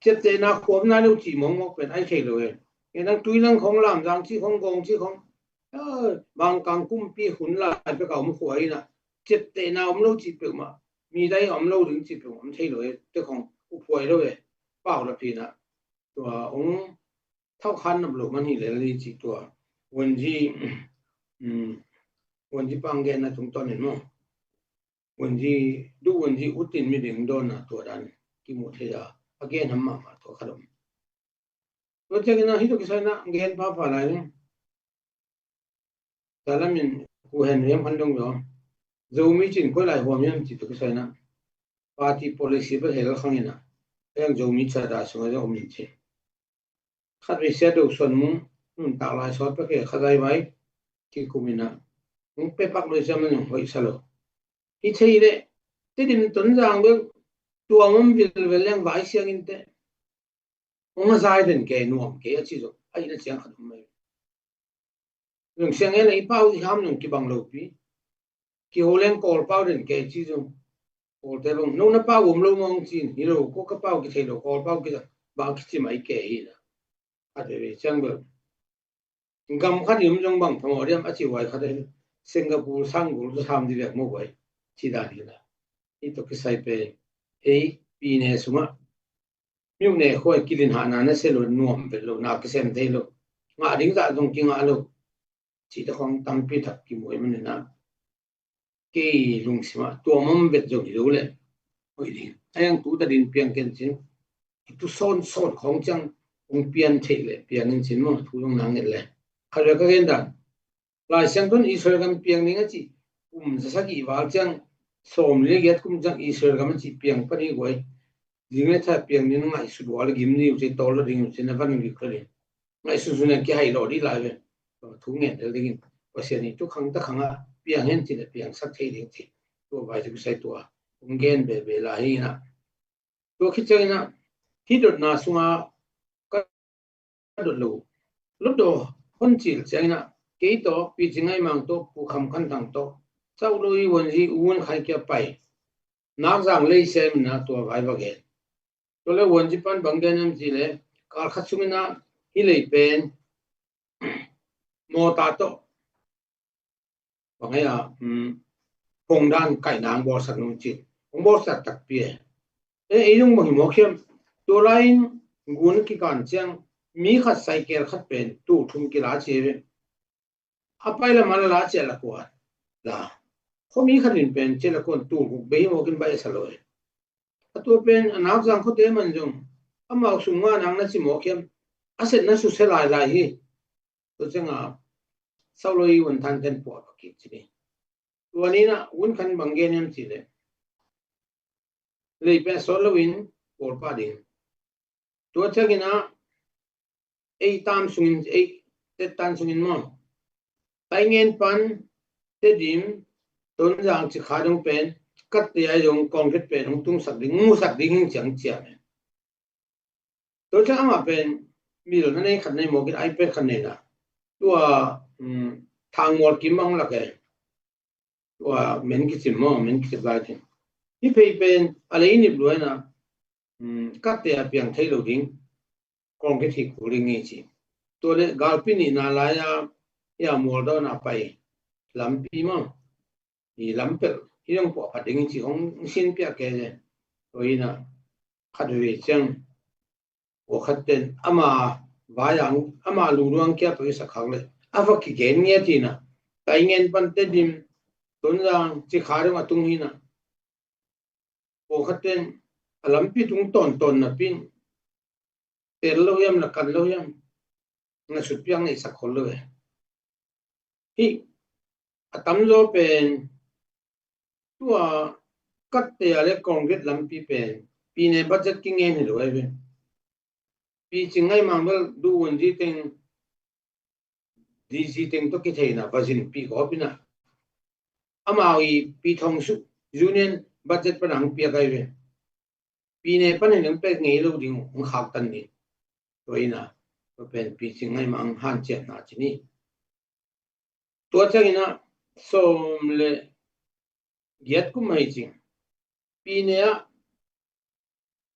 เจ็บเตนาขวบนาลูกจีมองมอกเป็นไอเคเลยยังตุยลังของลามจังที่ของกงที่ของบางกังกุมปีหุ่นลายไปเก่ามันขวยนะเจ็บเตนาอมลูกจีเปมามีได้อมลูกถึงจีเปมาใช่เลยเจ้าของอุปวยเลยเปล่าละพีนะตัวองเท่าคันนับลูกมันหิเลลีจีตัววันที่ปังเกนะถึงตอนเห็นมั้งวันที่ดูวันที่อุตินมีดึงโดนนะตัวดันกิโมเทียอเกนทำมาตัวขนมตัวเจ้ากินนะฮิตุกิสัยนะเกนป้าฝ่ายนี่แต่ละมินกูเห็นเรื่องพันดงอยู่จะมีจินก็หลายหัวมันจิตกิสัยนะปาร์ตี้ policy ไปเห็นแล้วข้างนี้นะยังจะมีชาดาสมัยจะอมนิจิขัดวิเศษดูส่วนมุ้งนู่นตากลายซอสไปเกี่ยขัดไว้ที่คุมินะมุ้งเป๊ะปักเลยจะมันยังหอยสลบที่ใช่เลยที่ดินต้นจางเบื้องตัวมันวิลเวลยังไว้เสียงอินเตะมุ้งมาใจเดินแก่หน่วงแก่ชิโซไอ้นั่นเสียงขัดไม่เรื่องเสียงอะไรเป้าที่ทำหนึ่งที่บังโลปีที่โฮเลนกอลเป้าเดินแก่ชิโซกอลแต่ลงนู่นเป้าผมลงมองจีนฮีโร่ก็กระเป้ากี่เท่าโกอลเป้ากี่จะบางที่ไม่แก่ฮีนะอาจจะเป็นเชิงแบบกำขัดยุ่งจังบังพอเรียมอาชีพไว้ขัดเลยสิงคโปร์สังกุลจะทำดีแบบมั่วไว้ที่ด้านนี้นะนี่ตัวที่ใส่เป็นปีนี้สมัยมิวเนี่ยเขาไอ้กินหานาเนี่ยเสลนวมเป็นโลนักเซมเทโลงาดิ้งจะตรงกินอาโลที่ตะของตั้งพิทักษ์กิมวยมันเนี่ยนะกี่ลุงสิมาตัวมันเป็นจงอยู่เลยโอ้ยดิไอ้ยังตัวตัดดินเพียงกันสิตัวโซนของจังองเปลี่ยนเทเลยเปลี่ยนสิมั้งทุกอย่างนั่งเนี่ยเลยเขาเรียกกันดันหลายเสียงต้นอิสราเอลกันเปลี่ยนนี่ก็จีจะสักกี่วันจังสมเรียกกุมจังอิสราเอลกันมันจีเปลี่ยนปนี่ไว้ดิงเนี่ยถ้าเปลี่ยนนี่ง่ายสุดว่าเลยกิมนี่อยู่ที่ตอลดิ้งอยู่ที่นั่นฟันวิเคราะห์ง่ายสุดเนี่ยกี่ให้รอดีหลายเว้ยทุกเงี้ยเดี๋ยวดิ้งว่าเสียนี่ทุกครั้งตะครั้งอ่ะเปลี่ยนเห็นจีเนี่ยเปลี่ยนสักทีดิ้งทีตัวไปจะใส่ตัวองเกนเบเบลาฮีนะตัวคิดจังนะที่โดดนาสุงาก็โดดลูลุดโดคนจีนจังนะเกี่ยตัวปีจิงไงมังตัวผู้คำคันต่างตัวเจ้าลุยวันที่อ้วนใครเกี่ยไปนักจังเลยเซมนะตัวไว้บังเกนตัวเลยวันที่ปันบังเกนนั่นจีเลยการขัดสุมินะฮิเลยเป็นโมตาโตบังเกนพงด้านไก่นางบอสักนุ่งจีพงบอสักตักเปียไอ้ลุงบังหิมอเข้มตัวไรกุนกิการเชียงมีขัดไซเคิลขัดเป็นตู้ทุ่มกีฬาเชฟอาไปละมันละเจละกว่าล่ะเขามีขัดดินเป็นเจละคนตู้บุกเบย์มอกินใบสลอยตัวเป็นนักจังเขาเตะมันจงอามาสุงว่านางนั่นสิหมอเข้มอาเสร็จนั่นสุดเสลายลายฮีตัวจังอ่ะสาวลอยวันทันเต็นปวดกิจนี่ตัวนี้นะวันขันบังเกนยันจีเลยเป็นโซลวินปวดป้าดิ่งตัวเจ้ากินะไอ้ตามสุงินไอ้เต็ดตันสุงินมั่งไต่เงินปันเต็ดดิมต้นยางจะขาดงเป็นกัดยายงกองเพชรเป็นของตุ้งสักดิ่งงูสักดิ่งจังเจียเนี่ยตัวเจ้ามาเป็นมีหรือนั่นเองขันในหมอกินไอเป็ดขันในน่ะตัวทางหมดกินบ้างละแกตัวเหม็นกินมั่งเหม็นกินอะไรที่ที่เป็นอะไรนี่บล้วนนะกัดเตียเปียงไทยโลดิ้งกองเพชรกูริงงี้จีตัวเล็กกาลปินีนาลายายามัวดอนาไปลำปีมั้งนี่ลำเป็ดที่ต้องปอกผัดดิ้งจีของสิ้นเปียกแกเลยตัวนี้นะขัดเวจังว่าขัดเต็นอามาบายังอามาลูรวงแก่ไปสักครั้งเลยอาฟักขี้เกียจเงี้ยจีนะไต่เงินปันเต็ดิมต้นยางจีขาเรื่องมาตรงนี้นะว่าขัดเต็นลำปีตรงต้นนะปิ้งเตลโลยมละกันโลยมน่าสุดเพียงในสักคนเลยที่ตั้มโลเป็นตัวกัดเตะอะไรกองเกตลำปีเป็นปีในบัจจัดกิ้งเงินหรือไงเป็น pi chingai mangal du wonji teng dc teng to ke theina bazin pi ko pina amawi pi thongsu union budget panang pi kai ve pi ne pan ne pe ngei lo ding ong khak tan ni toina to pen pi chingai mang han che na chini to changina som le giat ku mai ching pi ne a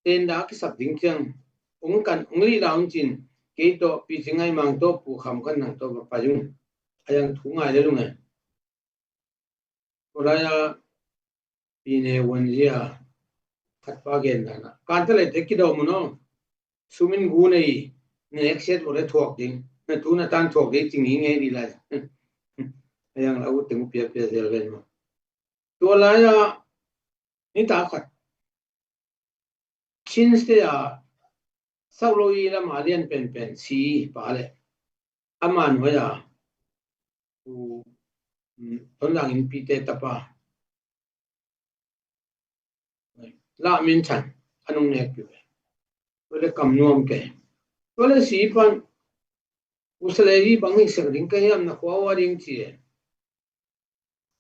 ten da ki sap ding chang ong kan ongli laung chin ke to pi chingai mang to pu kham kan nang to pa jung ayang thu ngai le lung oraya pi ne won ya khat pa gen na kan ta le te ki do mu no sumin gu nei next set ore thok ding na tu na tan thok ge ching nge di la ayang la u teng pia pia zel ven ma to la ya ni ta khat chin se ya sauloi la ma lian pen pen si pa le aman wa ya u ton lang in pi te ta pa la min chan anung ne pi le kam nuam ke to le si pan usaleri bangi ser ding ka yam na khwa wa ding chi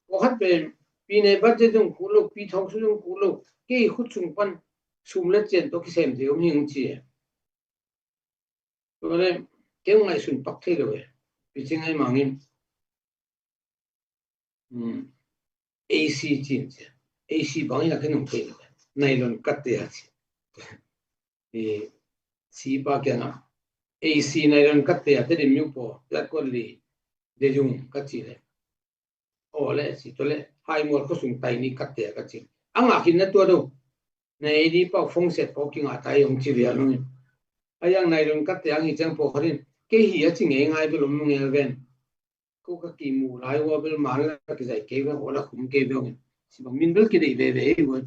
ko khat pen pi ne budget jung ku lo pi thong su jung ku lo ke khut chung pan sum le chen to ki sem de om hing chi to le ke ngai sun pak the lo pi chingai mangin AC chin AC bangi na kenung the nylon kat te achi si pa ke na AC nylon kat te ate de myu po la ko li de jung ka chi le ole si to le hai mor ko sung tai ni kat te ka chi anga kin na to do nei di pa phong set po ki nga tai yong chi ria no ayang nylon kat te ang i chang po kharin ke hi a chi nge ngai be lom nge ven ko ka ki mu lai wa bel man la ki jai ke wa ola khum ke be si bang min bel ki dei ve ve wo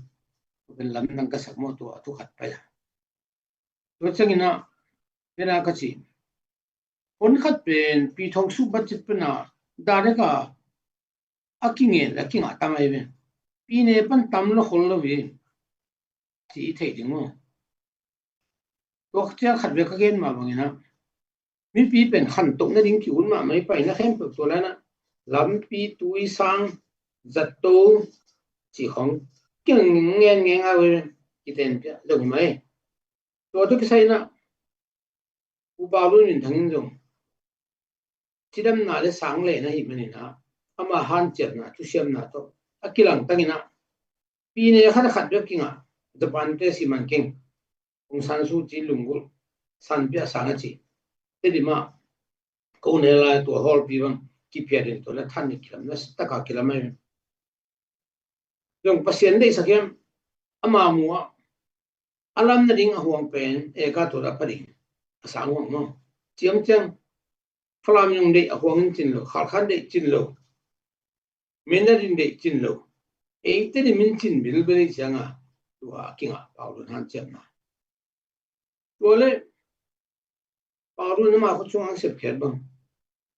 ben lam nang ka sak mo to atu khat pa ya to changina bena ka chi on khat pen pi thong su budget pena da re ka akinge la kinga tamai ve pi ne pan tam lo khol lo ve chi thei ding mo to khtia khat ve ka gen ma bangina mi pi pen khan tok na ding ki un ma mai pai na khem pe to la na lam pi tui sang zat to chi khong kyang ngen ngen a we ki ten pya lo mai to ki sai na u ba lu nin thang jong chidam na le sang le na hi mani na ama han chet na tu siam na to akilang tangina pi ne khat khat be kinga japan te si man king ong san su chi lungul san pya sang chi te di ma ko ne la to hol pi bang ki pya den to la than ni kilam na sta ka kilam ai jong pasien dei sakem ama muwa alam na ding huang pen e ka to ra pari asang wang no chiang chang phlam yung dei huang chin lo khal khan dei chin lo menarin dei chin lo e te di min chin bil beri changa tua kinga paulu han chem na tole paulu na ma ko chung ang sep khet bang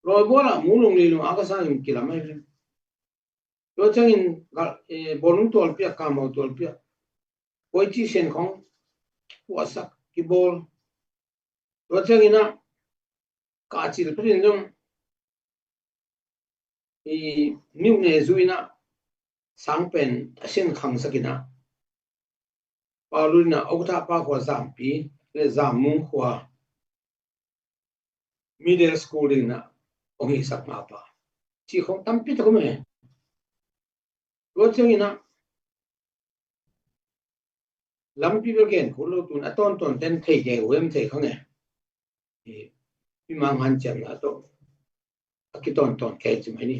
roi bola mulung li lo aka sa yung kilamai to changin bolung tol pia ka mo tol pia koi chi sen khong wasak ki bol to changina ka chi le prin jong new ne zuina sang pen asin khang sakina paluna okta pa ko zampi le zamung khwa middle school na ongi sak ma pa chi khong tam pi to me ro changina lampi be gen kholo tun aton ton ten thei ge wem thei khang e pi mang han cham na to akiton ton ke chi mai ni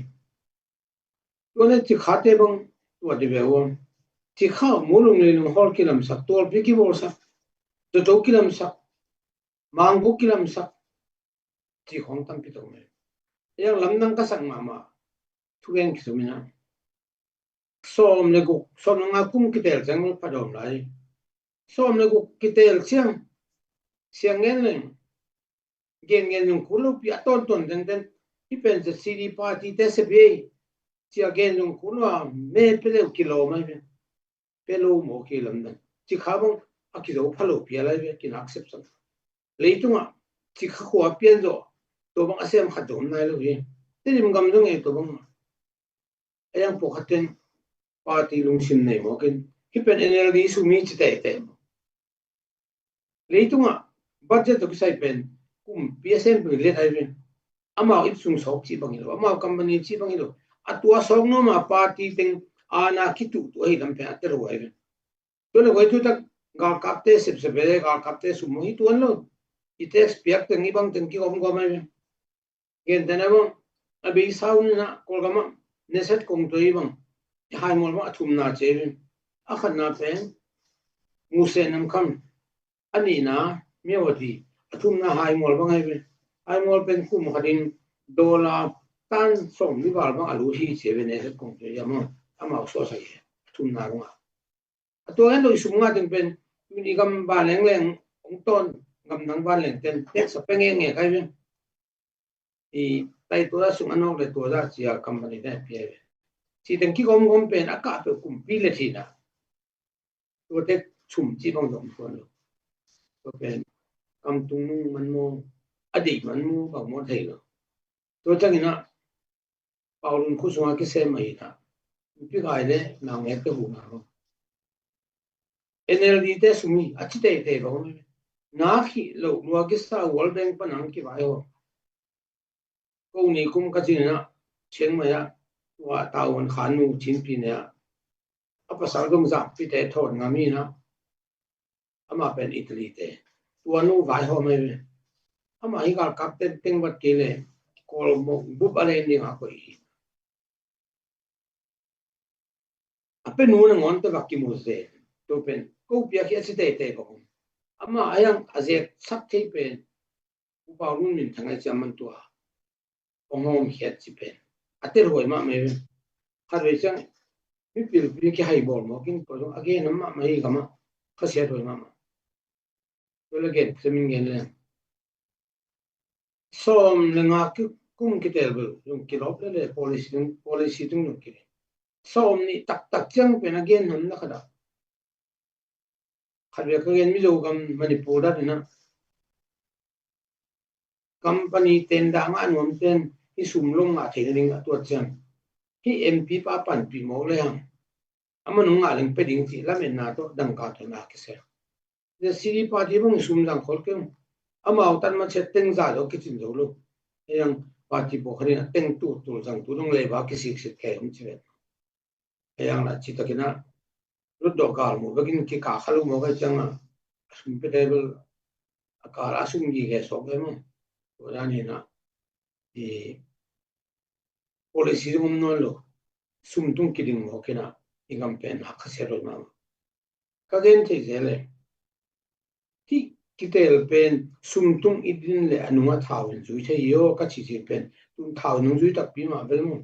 to ne chi khate bang to de be won chi kha mulung le lung hol kilam sak tol pi ki bol sak to kilam sak mang bu kilam sak chi khong tam pi to me yang lam nang ka sak ma ma thu gen ki so mina som le gu som nga kum ki tel jang pa dom lai som le gu ki tel chiang siang ngen le gen yung kulo pi aton ton den den pi pen se cd party te se be chi again yung kulo me pele kilo mai be pelo mo kilam dan chi khabong akido phalo pi ala be kin accept sam leitunga chi khwa pian zo to bang asem khatom nai lo hi tirim gam dong e to bang ayang po khaten party lungsin nei mo ken hipen NLD sumi chi te leitunga budget to sai pen kum PSM le thai pen ama ipsung sok chi bangilo ama company chi bangilo atua sok no ma party teng ana kitu to hi lam pe ater ho ai to le goi tu tak ga kapte sep se be ga kapte sumo hi tuan lo itex piak teng ibang teng ki om gom ai gen tanabo abi saun na kolgama neset kong to ibang hai mol ma thum na che akhan na pen muse nam kham ani na mewati athum na hai mol bang ai ai mol pen kum khadin dola tan som mi bal bang alu hi che be neset kong to yama ama so sai thum na ronga to en lo sunga teng pen mi gam ba leng leng ong ton gam nang ba leng ten tek sa peng nge kai ben i tai to da sung anok le to da chia company da pye chi teng ki gom gom pen aka pe kum pi le thi na to te chum chi bang dom ko lo to pen kam tung man mo adi man mo ba mo thai lo to chang ina paulun khu sunga ki se mai na pi gai le na nge te hu na NLD te sumi achite te ba na khi lo lua ki sa World Bank pa nang ki ba yo ko ni kum ka chin na chiang ma ya wa ta won khan nu chin pi ne apa sal dong za pi te thon ngami na ama pen Italy te tua nu vai ho me ama hi ga captain teng bat ke le kol mo bu ba le ni ha ko hi ape nu na ngon te ba ki mo se to pen ko pia ki achite te ba ama ayang azet sak te pen u ba run min thangai chaman tua ongom hiat chi pen ater hoi ma me har ve chang mi pil pi ki hai bol mo kin ko again ma mai ga ma khasia hoi ma to le get semin gen le som le nga ki kum ki tel bu yung ki lop le policy tung no ki som ni tak tak chang pen again nam na khada khabe ka gen mi jo gam manipur da na company ten da nga nom ten hi sum long ma the ring to chan hi MP pa pan pi mo le ham amanu nga leng pe ding ti la men na to dang ka to na ki se the city party bang sum dang khol ke ama utan ma che teng za lo ki chin zo lo yang party bo khari na teng tu jang tu dong le ba ki sik sik ke hum che yang la chi ta ki na ru do kal mo bagin ki ka khalu mo ga chang sum pe table akar asum gi ge so ke mo ora ni na e policy mum no lo sum tung ki ding mo ke na igam pen hakse ro na ka gen te zele ki kitel pen sum tung idin le anunga thawin ju che yo ka chi chi pen tung thaw nung ju tak pi ma bel mo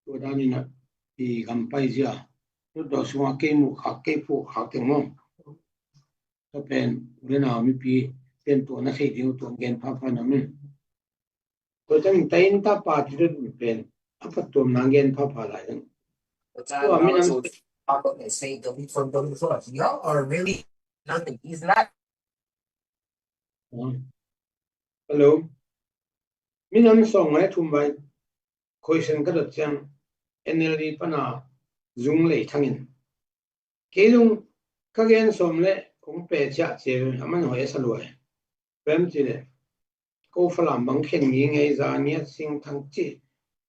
ora ni na e gam pai ja ru do suwa ke mu kha ke pu kha te mo to pen le na mi pi pen to na sei ding to gen pha pha na mi to chang tain ta pa ti ru pen apa to nangen pha pha la dang to I mean I'm going to say the from the source y'all are really nothing he's not hello minam song mai thum bai question ka dot chang NLD pana zung le thangin kelung ka gen som le kong pe cha che aman hoi sa luai pem chi le ko falam bang khen ni ngai za ni sing thang chi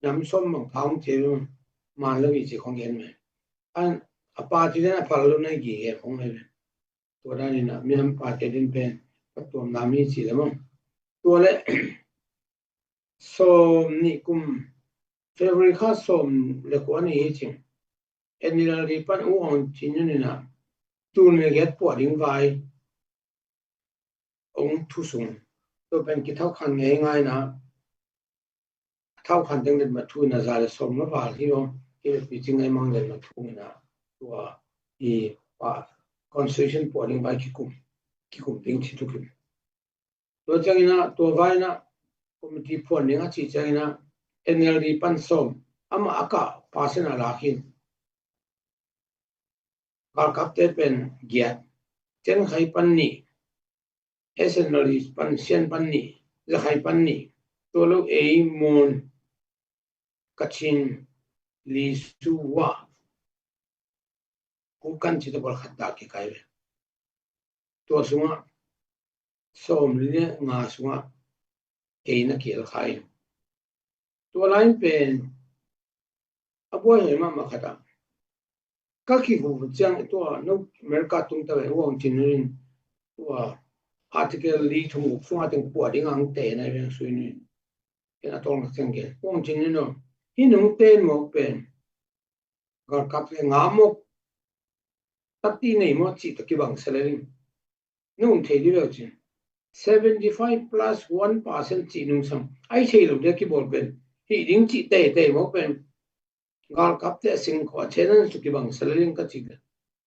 nam som bang phang che man lo wi chi khong gen me an apa ti na phal lo na gi ge khong me to da ni na minam pa te din pen to na mi chi le mo to le som ni kum February kha som le ko ni hi ching NLD pan u on chin ni na tu ne get po ding vai ong thu sung to pen ki thau khan ngai ngai na thau khan ding le ma thu na za le som ma ba hi no ki pi ching ai mang le ma thu na to i pa constitution po ding vai ki kum ding chi tu ki to chang ina to vai na committee po ni nga chi chang ina NLD pan som ama aka pasena lakhin kar kapte pen giat chen khai pan ni SNL ปันเซียนปันนี่ละไขปันนี่ตัวเรามนกัชินลีซูวะกูกันจิตบอลขัดดากิไกเวตัวสุงะสมเลียงาสุงะเกยนักเขียนไขตัวไลน์เป็นอบวยเหมาขัดาก็คิดว่าจังตัวนกอเมริกาตรงตะวันวงจินนินตัวarticle ลีทุกสุงะถึงปวดงังเตในเรื่องสุยนี่เป็นอัตองสังเกตวงจินนินเนาะที่นุ่งเต้นหมกเป็นก็กับเรื่องามกตัดที่ในหมดจิตกิบังเสลลิงนุ่งเทดีแล้วจิ75 plus 1% จีนุ่งสังไอเชลเด็กที่บอกเป็นที่ดิ้งจิตเตะหมกเป็นก็กับเตะสิ่งขวาเชนันสุกิบังเสลลิงก็จิต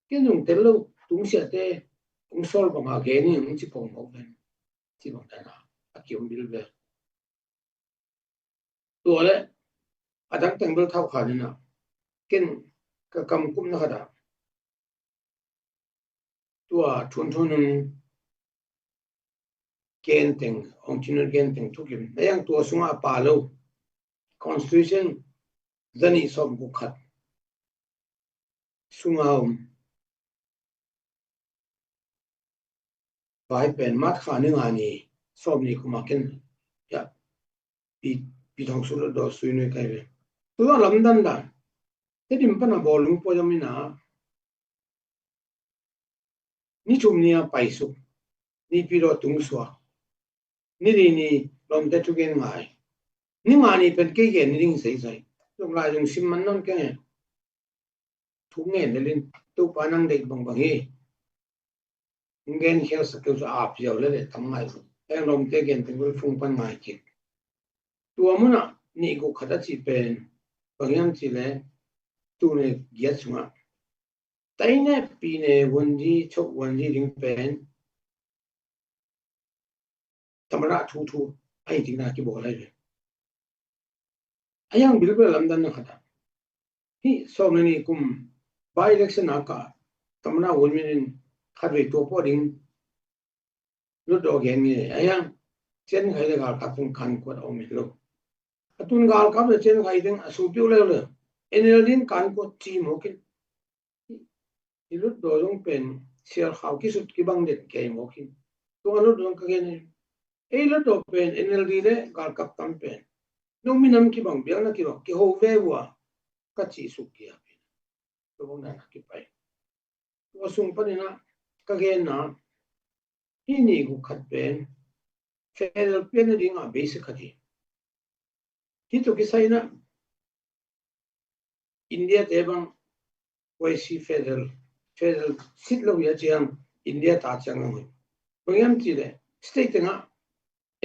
ที่นุ่งเทลูตุงเสียเตะตุงโซลบังอาเกนี่นุ่งจิปงหมกเป็นจิบังได้นะอากิมบิลเบตัวเลยอาดังแต่งเบลเท่าขานี่นะกินก็กำกุมนะครับตัวทุนเกณฑ์แต่งองค์จินเกณฑ์แต่งทุกอย่างแต่ยังตัวสุงาปาโล constitution ดันนี่สมบุคคลสุงาไปเป็นมัดขานึงอันนี้สมนี่คุมากินยาปีทองสุรดอสุยนุไกเวตัวลำดันดันแต่ดิมปนะบอลุงปอยามินานี่ชุมเนียไปสุนี่ปีรอตุงสวะนี่ดีนี่ลมแต่ทุกอย่างง่ายนี่งานนี้เป็นเกี่ยนนี่ดิ้งใส่ตรงลายตรงซิมมันนั่นแค่ทุกเงี้ยนี่ลินตุปานังเด็กบางเฮเงี้ยเขียวสักเกี่ยวกับอาบเยอะเลยทำไมแต่ลมแต่เงี้ยถึงเป็นฟุ้งปันง่ายกินตัวมันอ่ะนี่กูขัดจีเป็นบางอย่างจีเลยตัวเนี่ยเกียรติมาแต่เนี่ยปีเนี่ยวันที่ชกวันที่ดิ้งเป็นธรรมราทูไอ้จริงนะที่บอกอะไรเลยไอ้ยังบิลเบลลำดันนะครับที่สมัยนี้กุมบายเล็กส์นักธรรมราวันนี้ขัดไว้ตัวพอดิ้งรถดอกเงี้ยนี่ไอ้ยังเช่นใครจะการขับตรงคันกวดเอาไม่รู้ตุนการขับเช่นใครดึงสูบอยู่เลยเอ็นเอลดินการกวดจีมโอเคที่รถดอกเป็นเสียข่าวที่สุดที่บังเด็ดเกมโอเคตัวรถดอกก็เงี้ยไอ้รถดอกเป็นเอ็นเอลดีเลยการขับตั้มเป็นน้องมีน้ำกี่บังเบี้ยนะกี่บังกี่หัวเววะก็จีสุกี้อ่ะเป็นตัวนั้นกี่ไปตัวสุ่มปนินะก็เงี้ยนะที่นี่กูขัดเป็นเฟเดอร์เป็นดิ้งอ่ะเบสิกที่ที่ตัวกี่ไซนะอินเดียเทบังไว้ซีเฟเดอร์สิทธิ์เราอยากจะยังอินเดียตัดจังเลยบางอย่างที่เลยสเตทนะ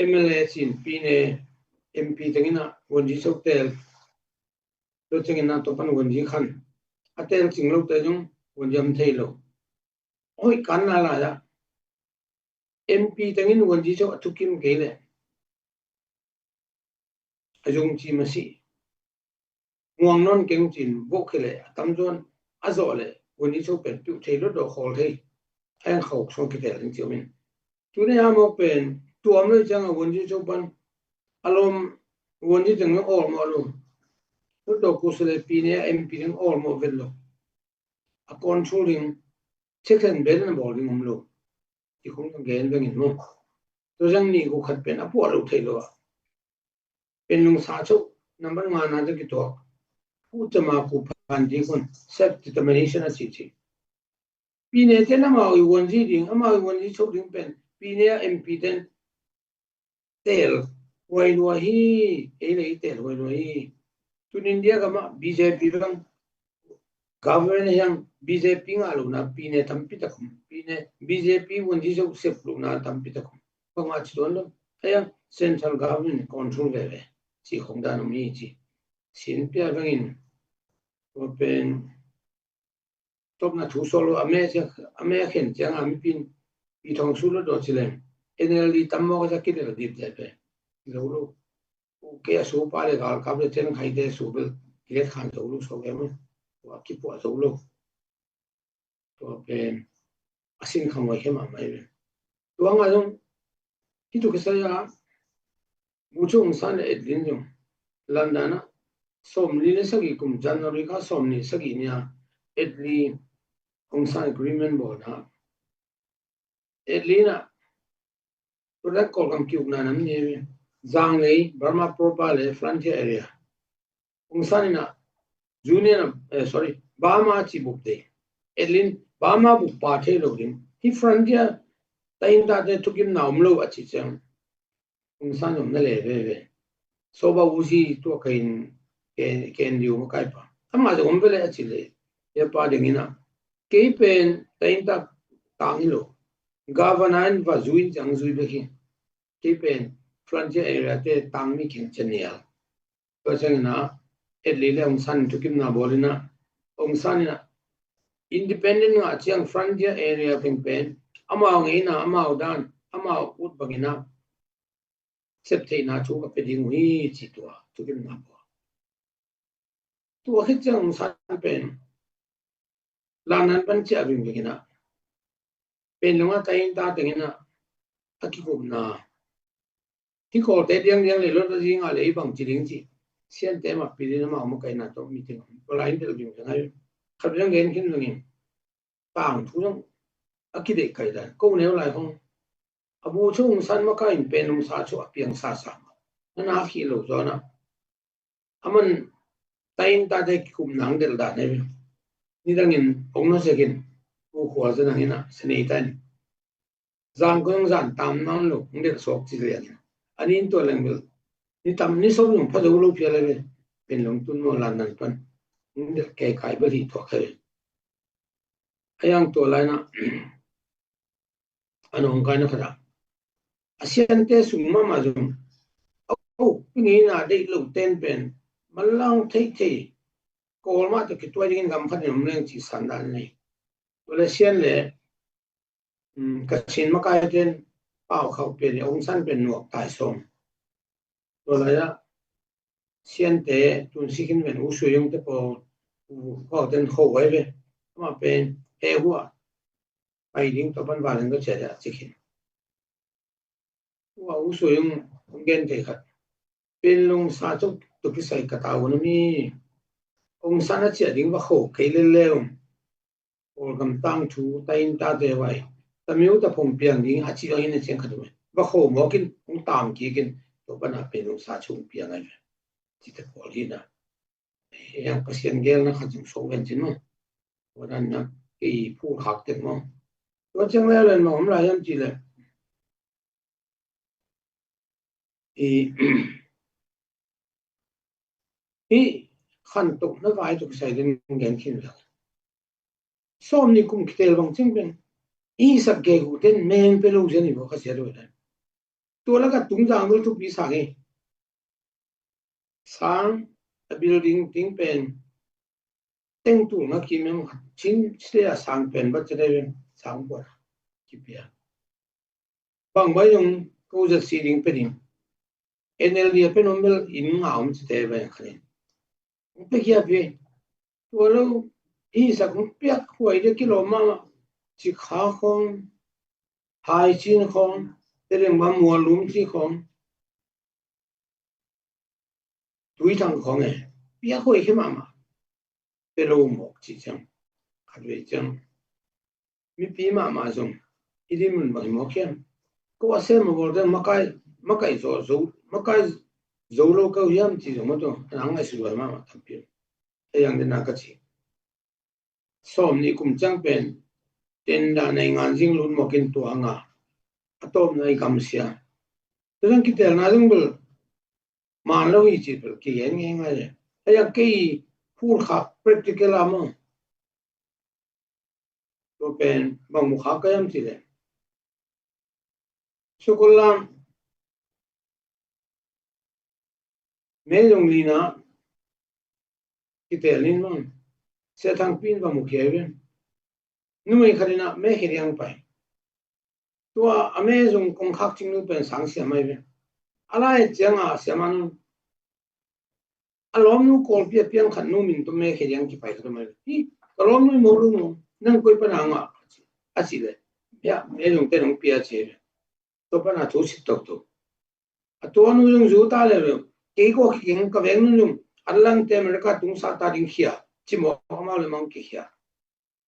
MLA สินปีเนี่ย MP ตั้งนะวันที่สุดเตลตัวตั้งนะตัวปันวันที่ขันอัตเตลสิ่งเราแต่ยังวันที่อันเทโลโอ้ยกันอะไรล่ะ MP ตั้งวันที่สุดทุกข์กี่เลยอาจงจีมาสิง่วงนอนเก่งจีนบกเลยตั้มจวนอาโซเลยวันที่สุดเป็นตุเทโลดอกฮอลเทไอ้เขาส่งกี่เดือนจริงๆมั้ยตัวนี้อามาเป็นตัวมันจังวันที่สุดเป็นอารมณ์วันที่ถึงออกมาลูกรถดอกกุศลปีนี้ MP ถึงออกมาเวลล์อะคอนโทรลลิ่งเช็คแอนด์เบลน์บอลลิ่งผมลูกที่คงต้องเกณฑ์เป็นอย่างนู้นตัวจังนี้กูขัดเป็นอภัวลูกเทโลเป็นลุงสาวชุกนับเป็นงานอะไรกี่ตัวผู้จะมากูพันที่คนเซฟติดเมนิชันสิทีปีนี้เจ้าหน้ามาวันที่ดิ่งมาวันที่ชุกดิ่งเป็นปีนี้ MP ถึงเตลไว้ด้วยเอเลยเตลไว้ด้วยตุนอินเดียก็มา BJP บัง government ยัง BJP งาลูกนะปีนี้ทำพิธีกรรมปีนี้ BJP วันที่จะเสพลูกนะทำพิธีกรรมบางอาทิตย์วันละไอ้ยัง central government control เลยที่ของด้านนี้ที่สินเปียบังอินว่าเป็นตบหน้าถูสโลอเมริกันจังอามิปินปีทองสุรดอชิเลนเอ็นเอลดีตั้มมอกจะคิดอะไรดีแต่เป็นเราลูกโอเคสูบไปเลยการขับรถเช่นใครได้สูบเลี้ยงขันเราลูกสองแกมั้ยว่าคิดว่าเราลูกตัวเป็นอาศินคำว่าเข้ามาไหมตัวงั้น Itu kesaya muchung san edlin jong landana somni ne sagi kum January ka somni sagi nya edli ongsan agreement bo na edlina product kol kam kyuk na nam ne jang lei Burma propa le frontier area ongsan na junior Burma chi buk de edlin Burma buk pa the lo din hi frontier tayin da de tukim na umlo achi chang ongsan yom na le ve so ba usi to kain ken diu ma kai pa ama de ombele achi le ya pa de ngina ke pen tayin da tangilo governor va zuin jang zui be ke pen frontier area te tang mi kin chenial to chang na edli le ongsan tukim na bolina ongsan na independent nga chiang frontier area pen ama ngina ama udan ama ut bagina septe na chu ka peding wi chi to tukim na bo to he chang san pen lanan pan cha bing begina pen lunga tain ta tengina akikum na ti ko te diang le lo ta jing a le bang chi ling chi sian te ma pi na ma mo kai na to meeting ko lai de bing ngai khap jang gen kin ngin tang thu jang akide kai da ko ne lai hong abu chung san ma kai pen um sa chu apiang sa na khi lo zo na aman tain ta de kum nang del da ne ni dangin ong no segin u khwa za nang ina snei tan zang gong zan tam nan lo ngde sok chi le anin to leng bel ni tam ni so yung pha lo pia le pen long tun mo lan nan pan ngde ke kai ba ri to khe ayang to lai na anong kai na khada asian te summa ma zum ni na de lo ten pen malang thei ko ma to ki to jing gam khan nem leng chi san dan nei wala sian le ka chin ma kai ten pao khau pe ni ong san pen nuak tai som wala ya sian te tun sikin men u su yong te po ko ten ho wai ve ma pen e hua ai ding to ban ba leng ko che ja chikin wa u su yong gen te khat pen long sa chok to ki sai ka ta won mi ong san a che ding ba ho ke le le or gam tang thu tain ta de wai ta miu ta phom piang ding a chi ong in chen khat me ba ho mo kin ong tam ki kin to ban a pen long sa chung piang ai chi te pol hi na yang pasien gel na khat so wen chin mo wadan na ke phu hak te mo to chang le len mo hom la yam chi le hi khan tok na vai tok sai den gen kin la som ni kum kitel bang ching ben i sak ge hu ten men pe lo je ni bo kha se lo da to la ka tung jang lo tu pi sa ge sang a building ting pen teng tu na ki mem chin se a sang pen ba che de sang bo ki pia bang ba yong ko ja si ding pe ding enel dia pe nomel in ngaum che de ba kha pe kia pe to lo i sa kum pia khoi de kilo ma chi kha khong hai chin khong te reng ma mo lum chi khong tui thang khong e pia khoi ke ma pe lo mo chi chang kha ve chang mi pi ma zong i di mun ba mo khem ko ase mo bol de makai zo lo ka yam chi mo to nang ai su ba ma tham pi yang de na ka chi som ni kum chang pen ten da nei ngan jing lun mo kin to anga atom nei kam sia ten ki tel na jung bul man lo hi chi bul ki yen nge ngai ya ke phur kha practical amo to pen bang mu kha ka yam chi le chokolam me jong li na ki tel nin mon se thang pin ba mu khe ve nuai kharina me hiriang pai to amazing kong khak ching lu pen sang sia mai ve ala e changa seman alom nu kol pia pian khan nu min to me hiriang ki pai to mai hi alom nu mo lu no nang koi pa nga a chi le ya me jong te nong pia che to pa na thu sit tok to ato nu jung zu ta le ke ko king ka veng nu jung allang te america tung sa ta ding khia chi mo ma le mang ki khia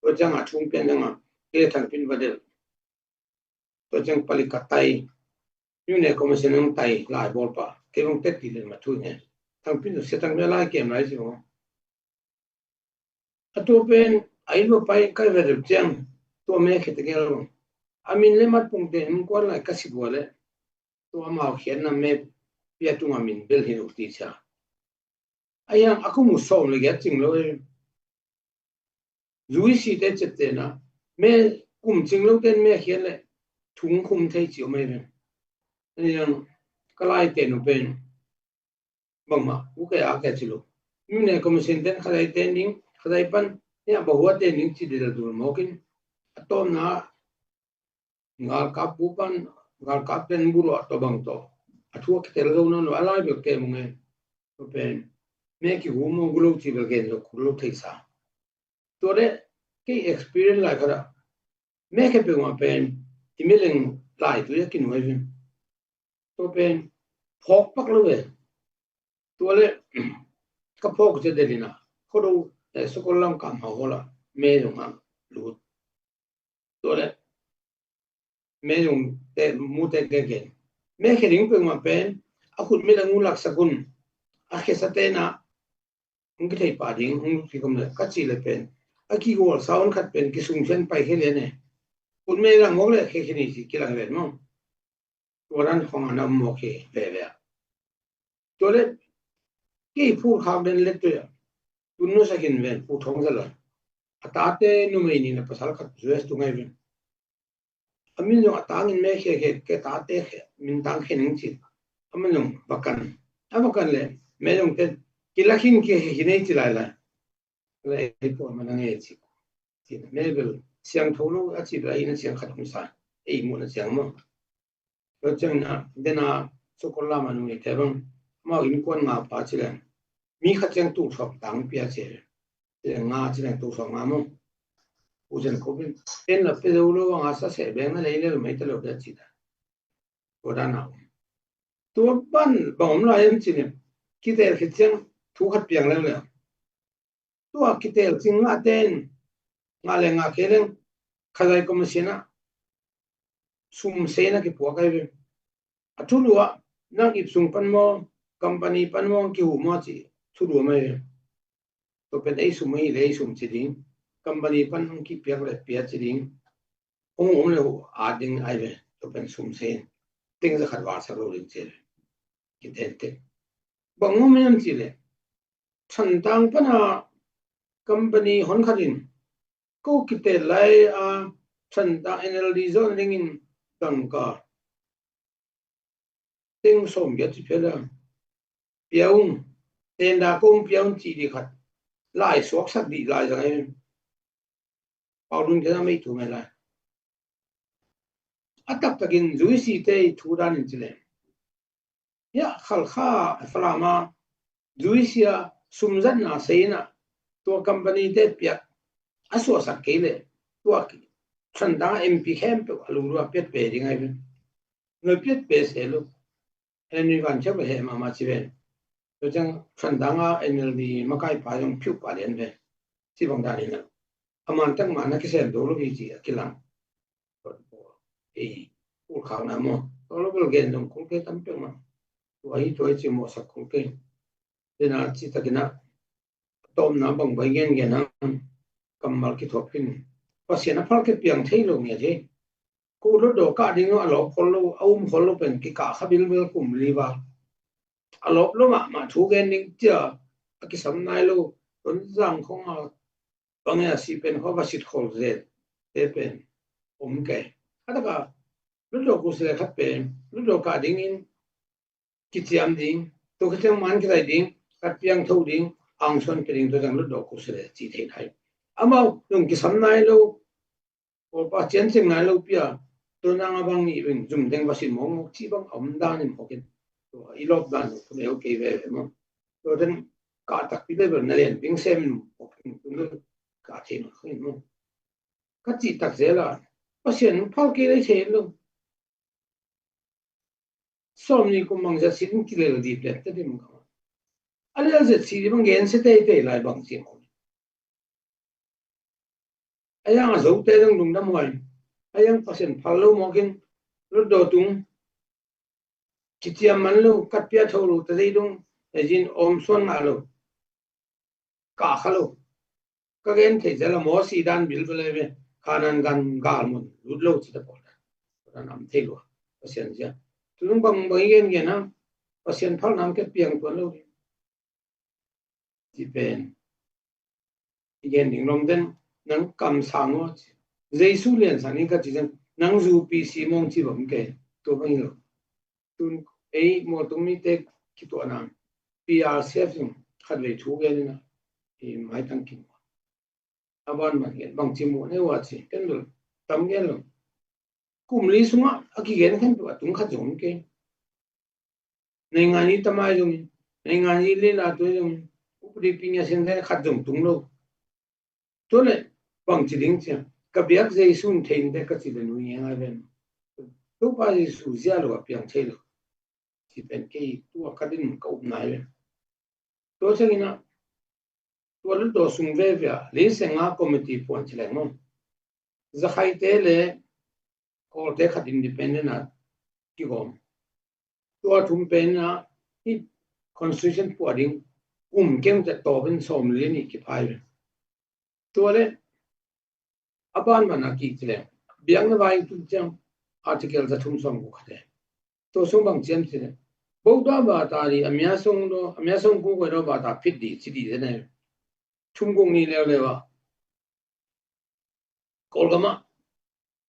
to jang a thung pen jang ke thang pin badel to jang palikatai yune commission ng tai lai bol pa ke long tet ti le ma thu ne thang pin se tang me lai kem lai si mo ato pen ai lo pai ka ve jang to me khit ke lo amin le mat pung te in ko la ka si bole to ma khian na me pia tu amin bel hin u ti cha ayang aku mu som le ga ting lo lui si te chete na me kum ching lo ten me khian le thung khum thei chi me me ayang kalai te no pen bang ma u ke a ke chi lo mi ne commission ten khalai ten ding khalai pan ya ba huwa ten ding chi de dur mo kin atom na ngal ka pu pan ngal ka pen bu ro to bang to athua ke tel go no alai be ke mo nge to pen me ki hu mo gulo chi be ke lo gulo thei sa to de ke experience la kara me ke pe ma pen timeleng lai tu ya ki no even to pen phok pak lo we to le ka phok je de lina ko do so ko lam kam ha hola me lo ma lu to le me yung te mu te ke me ke ring pe ma pen a khut me la ngu lak sakun a khe sa te na ngi thei pa ding hu ki kom le ka chi le pen a ki go saun khat pen ki sung chen pai he le ne kun me la ngok le khe ni si ki lang le no to ran khong ana mo ke ve ve to le ki phu khang den le to tun no sa kin ven pu thong za la ata te nu me ni na pasal khat jues tu ngai ven amin yung atang in me ke ta te min tang khe ning chi amin yung bakan le me yung te kilakhin ke he nei chi lai lai le po ma nang e chi me bel siang tholo a chi lai na siang khat sa e mo na siang mo to chang na de na so ko la ma nu ni te bang ma in kon nga pa chi le mi kha chang tu thok dang pia che nga chi le tu thok nga mo usen ko bin en la pe ulo nga sa se be na le le me te lo da chi da ko da na to ban bom la em chi ne ki te ke chang thu khat piang le le to ki te ching nga ten nga le nga ke len khalai ko masina sum se na ki po ka be athulua nang ip sung pan mo company pan mo ki hu mo chi thulu me to pe dei sum mai le sum chi ding company pan ki piak le pia chi ding ong le a ding ai ve to pen sum se ting za khat wa sa lo rin che ki te bang mo me am chi le chan tang pa na company hon kharin ko ki te lai a chan ta NLD zone ring in tang ka ting som ya chi phela piaung ten da kong piaung chi di khat lai sok sak di lai za ai pau lun ke na mai tu me lai atap takin juisi te thu dan in chile ya khal kha flama juisia sumzan na seina to company te pia aso sak ke le to chanda MP camp alu ru pet pe ring ai no pet pe se lo en van che he ma chi ven to chang chanda nga NLD makai pa yong phu pa len ve chi bang da ni na aman tang ma na ki sen do lo bi chi akilang e u khang na mo to lo bel gen dong ko ke tam pe ma to ai to chi mo sa ko ke de na chi ta ki na tom na bang bai gen gen na kamal ki thopin pasena phal ke piang thei lo nge je ko lo do ka ding lo phol lo aum phol lo pen ki ka khabil bel kum li ba alop lo ma thu gen ning cha ki sam nai lo ton jang khong a bang ya si pen ho ba sit khol ze te pen ke ata ka lo do ko se khat pen lo do ka ding in ki chiam ding to ka chang man ki dai ding kat piang tho ding ang son ke ding to jang lo do ko se chi the thai amao nung ki sam nai lo o pa chen ching nai lo pia to na nga bang ni ben zum deng ba sin mong chi bang om da ni mo ken to I lop dan ko le okay ve mo to den ka tak pi le na len ping sem o kin ka the no khin mo ka chi tak ze la pa sen phal ke le che lo som ni ko mang ja sin ki le di plet te dim ka ala je si bang gen se te lai bang si mo ayang zo te dong dum dam wai ayang pasen phalo mo kin ro do tung kitiam man lo kat pia tholo te dei dong ejin om son na lo ka khalo ka gen the jala mo si dan bil bele be khanan gan gal mun lut lo chi ta pol ta nam the lo pasen ja tulung bang bang gen gen na pasen phal nam ke piang to lo ti pen igen ding long den nang kam sang wo jesu lian san ni ka chi nang zu pi si mong chi bam ke to bang lo tun ei mo tung mi te ki to na PRCF khat le thu ge ni na e mai tang kin aban ma gen bang chi mo ne wa chi ken lo tam gen lo kum li sunga aki gen khan to tung kha jong ke nei nga ni tamai jong nei nga ni le la to jong upri pinya sen kha khat jong tung lo to le bang chi ding chi ka biak jesu thein de ka chi le nu yang a ben to pa jesu zia lo piang thei lo chi pen ke tu ka din ka up nai le to changina to lu do sung ve via le senga committee pon chi le mo za khai te le ko te khat independent na ki gom to thum pen na hi constitution poding kem te to ben som le ni ki phai to le aban mana ki chile biang na bai tu chang article za thum som ko khate to sung bang jem chile bodha ba ta ri amya song ko ro ba ta phit di chi di ne thum gong ni le wa kolgama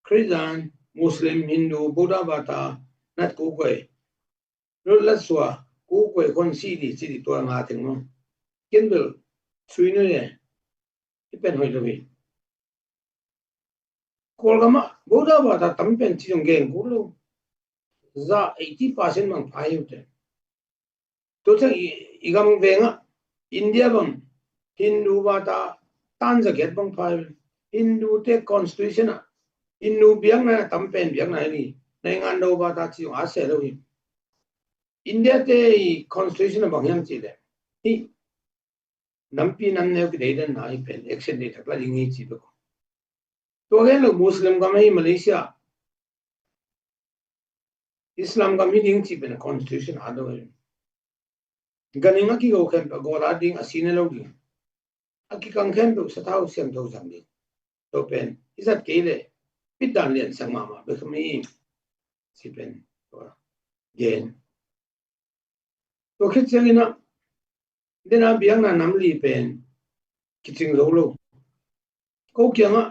Christian Muslim Hindu Buddha ba ta nat ko ko ro la swa ko ko kon si di chi di to nga thing no kendel sui ne ipen hoi lo bi kolgama Buddha ba ta tampen chi jong gen ko lo za 80% mang phai ute to chang igam venga India bang Hindu ba ta tan za get bang phai Hindu te constitution Hindu biang na tampen biang na ni nei ngan do ba ta chi a se lo hi India te constitution bang yang chi le hi nampi nam ne ki dei den na hi pen action de thakla lingi chi do to gen lo Muslim ga mai Malaysia Islam ga meeting chi ben constitution ado ganinga ki go khem go la ding asine lo ding aki kang khem do sathau siam do jam ni to pen isat ke le pidan lian sang ma be khami si pen to gen to khit changina dena biang na nam li pen kiching lo lo ko kyanga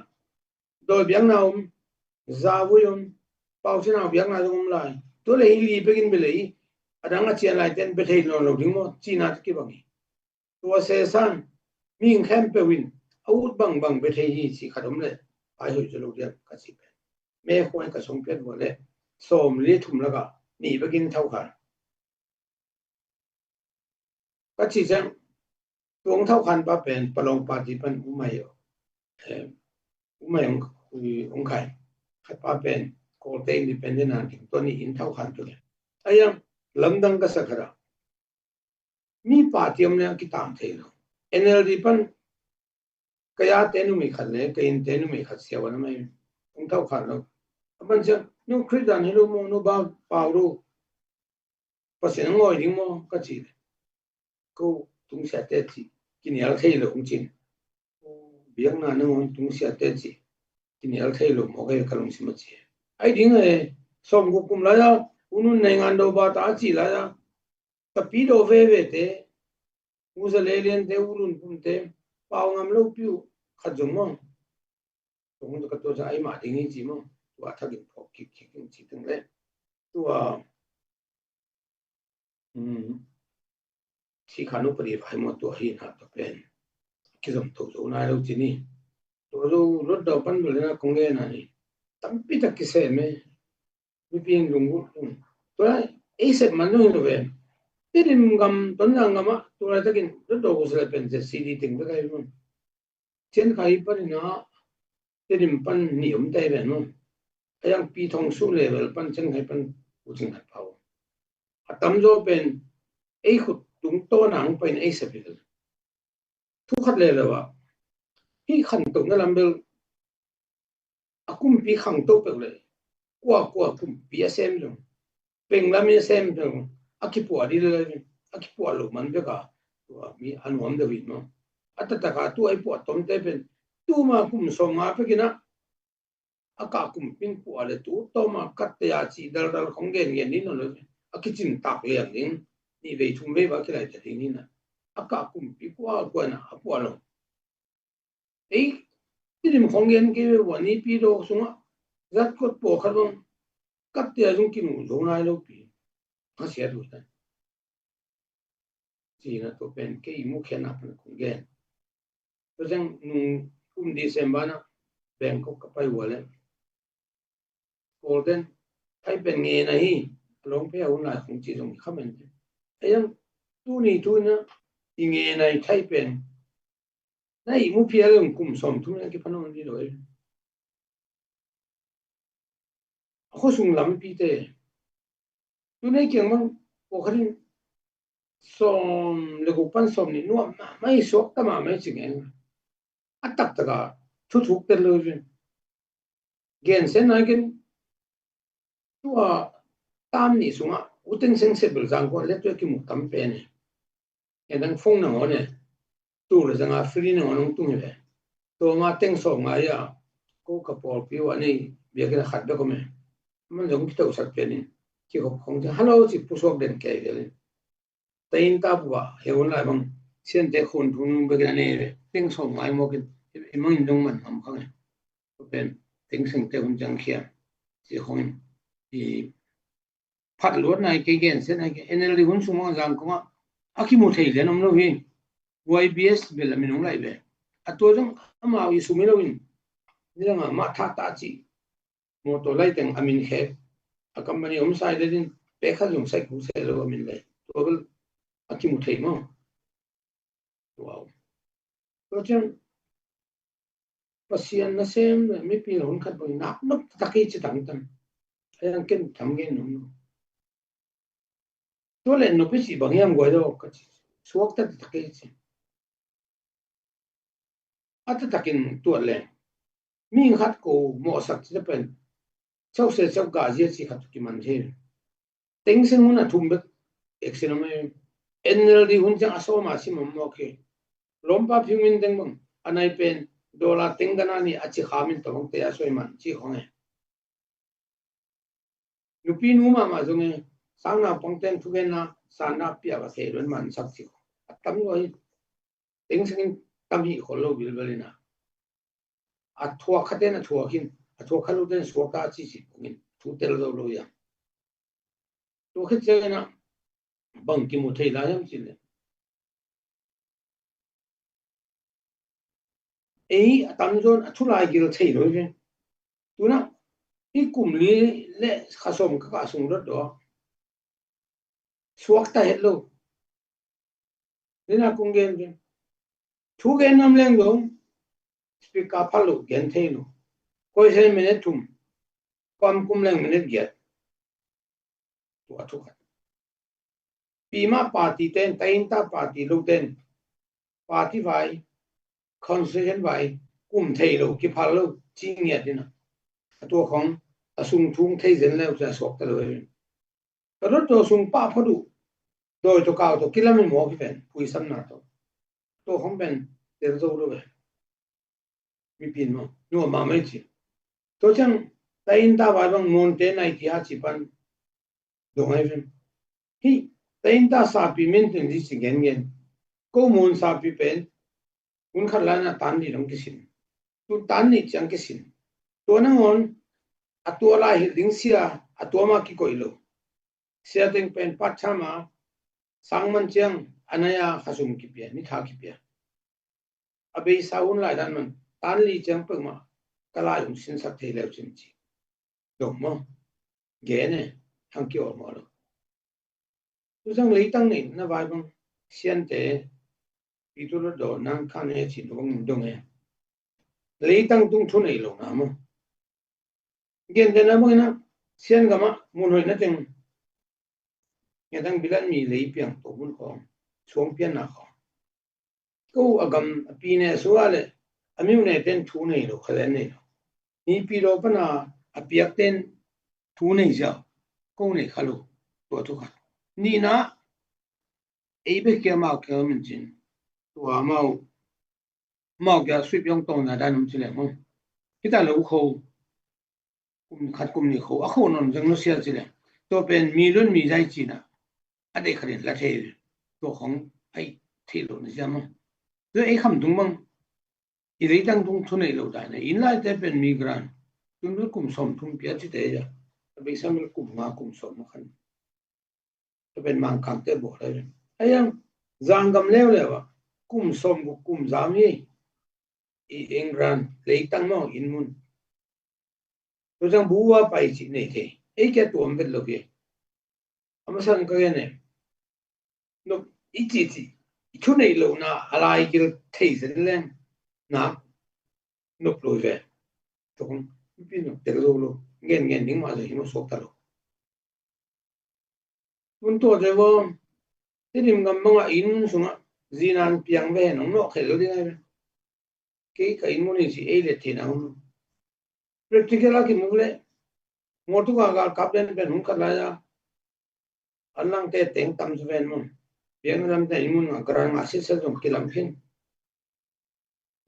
do biang na za bu yom pau china biang na dum lai to le li begin be le adanga chian lai ten be thei lo ding mo china ki bangi to se san ming khem pe win out bang be thei hi chi khadom le ai ho chlo dia ka chi pe me khoi ka song pet bo le som li thum la ga ni begin thau kha ka chi chang tong thau khan pa pen palong pa ti pan umai ong khai khat pa pen ko te independent an to ni in thau khan to ayam lamdang ka sakhara mi patiam ne ki tam thelo NLD pan kaya tenu mi khalle kain tenu mi khat sia wana mai ong thau khan lo apan cha no Christian helo mo no ba pauro pasen ngoi ding mo ka chi ko tung sia te chi kinial thelo ong chin biang na no tung sia te chi kinial thelo mo ga kalong sim chi ai ding som ko kum la ya unun nei ngan do ba ta chi la ya ta pi do ve te uza le len te ulun pum te pau ngam lo piu khat jong mo tong ka to ja ai ma ding chi mo wa tha gin phok ki chi teng le tu chi khanu pari phai mo to hi na to pen ki jom to zo na lo chi ni to lo ro do pan lo na kong ge na ni tam pi ta ki se me mi ping lung to ai se man no ve Tirim gam tonang gama tura takin do usla pen se CD ting ba kai mon chen khai par na tirim pan nium tai ben mon ayang pi thong su level pan chen khai pan uting hat pau tam zo pen ei khut tung to nang pen ei sapil thu khat le lawa hi khan to na lambel akum pi khang to pe le kwa kum pi asem lo peng lam ye sem lo akipu adi le akipu lo man be ka mi anuam de wi no atata ka tu ai po tom te pen tu ma kum so ma pe kina aka kum pin po ale tu to ma kat ya chi dal khong gen gen ni no le akichin tak le ning ni ve thum ve ba ki lai te ni na aka kum pi kwa na apu lo ei tirim khong gen ke wa ni pi do sunga zat ko po khalon kat ya jung ki nu zo na lo pi ha sia du ta chi na to pen ke mu khen na pen khong gen to jang nu December na Bangkok ka pai wale golden ai pen nge na hi long pe un la khong chi jong khamen ayang tu ni tu na nge na thai pen nai mu pia leng kum som tu na ki panon ni loi kho sung lam pi te tu nei kyang mang ko kharin som le ko pan som ni no ma mai sok ta ma mai chi nge atak ta ga thu thuk te lo jin gen sen na gen tua tam ni sunga uten sensible jang ko le to ki mu tam pe ne edang phong na ne tu le janga free no nong tu me to ma teng so ma ya ko ka por pi wa nei be ga khat be ko me man jong ki to sat pe ni ki ko khong ja hello chi pu sok den ke le tain ta bua he on la bang chen te khon thun be ga ne teng so mai mo ki emang dong man ham khang ko pen teng seng te hun jang khia chi khong i phat lot nai ke gen sen ai ke nld hun suma jang ko aki mo thei le nom lo hi ybs bel mi nong lai be ato jong ama wi sumi lo in niranga ma tha ta chi mo to lai teng amin khe a company om sai de din pe kha jong sai ku se lo min le to bel aki mo thei mo wow to jang pasian na sem mi pi hon khat boi nak nok taki chi tang tam ayang ken tham gen nom to le no pi si bang yam go do ka suak ta taki chi ata takin to le mi khat ko mo sak chi pen chau se chau ga je chi khat ki man the teng seng una thum be exenome nld hun jang aso ma si mo ke lompa phimin teng bang anai pen dola tengana ni achi khamin tawang te asoi man chi khonge nupi nu ma zonge sangna pongten thugena sana pia ba se ron man sak chi atam loi tengsing tami kholo bilbalina athwa khatena thwa kin athwa khalu den soka chi chi ngin thu tel lo ya to khechena bang ki mu thei la yam chi le ei atam zon athulai gil thei lo je tuna i kum li le khasom ka sung ro do suak ta hello nina kung gen gen thu gen nam leng do speaker phalu gen thei no koi se minute thum kam kum leng minute ge to athu khat pima party ten tain ta party lo ten party vai concession vai kum thei lo ki phal lo chi nge dina to khong asung thung thei zen le ja sok ta lo ro to sung pa phodu doi to ka to kilamin mo ki pen pui sam na to khong ben der zo lo be mi pin mo no ma mai chi to chang tain ta wa bang mountain ai ti ha chi pan do ngai ven hi tain ta sa pi men ten ji chi gen gen ko mon sa pi pen un khat la na tan ni rong ki sin tu tan ni chang ki sin to na on atola hi ding sia atoma ki koilo sia teng pen pa chama sangman chang anaya khasum ki pia ni tha ki pia abe saun la dan man tan li chang pe ma kala yum sin sak thei le chin chi dom mo ge ne thang ki or mo lo tu sang lei tang ni na vai bang sian te pi tu lo do nang khan he chi dong dong he lei tang tung thu nei lo na mo gen de na mo na sian ga ma mun hoi na teng nghe thang bilan mi lei piang to mun khong suang pian na khong ko agam pi ne suale amiu ne ten thu nei lo khalen nei ni pi ro pana apiak ten thu nei ja ko nei khalo to to kha ni na ei be ke ma ke min jin to mau ga sui pyong tong na dan um chile mo kita lo kho khat kum ni kho a kho non jang no sia chile to pen mi lun mi jai chi na a de kharin la the to khong ai thi lo ni ja mo to ei kham dung bang i rei tang dung thu nei lo da ne in lai te pen mi gran tung lu kum som thum pia chi te ja be sam kum nga kum som ma khan to pen mang kang te bo lai ayang zang gam lew lewa kum som gu kum zam hi i engran lei tang mo in mun to jang buwa pai chi nei the ei ke to am bet lo ke amasan ka ne no ichi thu nei lo na alai gil thei zen len na no plo ve to kon pi no te lo ngen ding ma zo hi mo sok ta lo mun to je wo ti dim gam ma in sunga zinan piang ve no no khel lo ding ai ke ka in mo ni si ei le the na un practical ki mu le ngo tu ga kap den ben hun ka la ya anlang te teng tam ju ven mon piang ram te imun nga grang a si sa jong kilam phin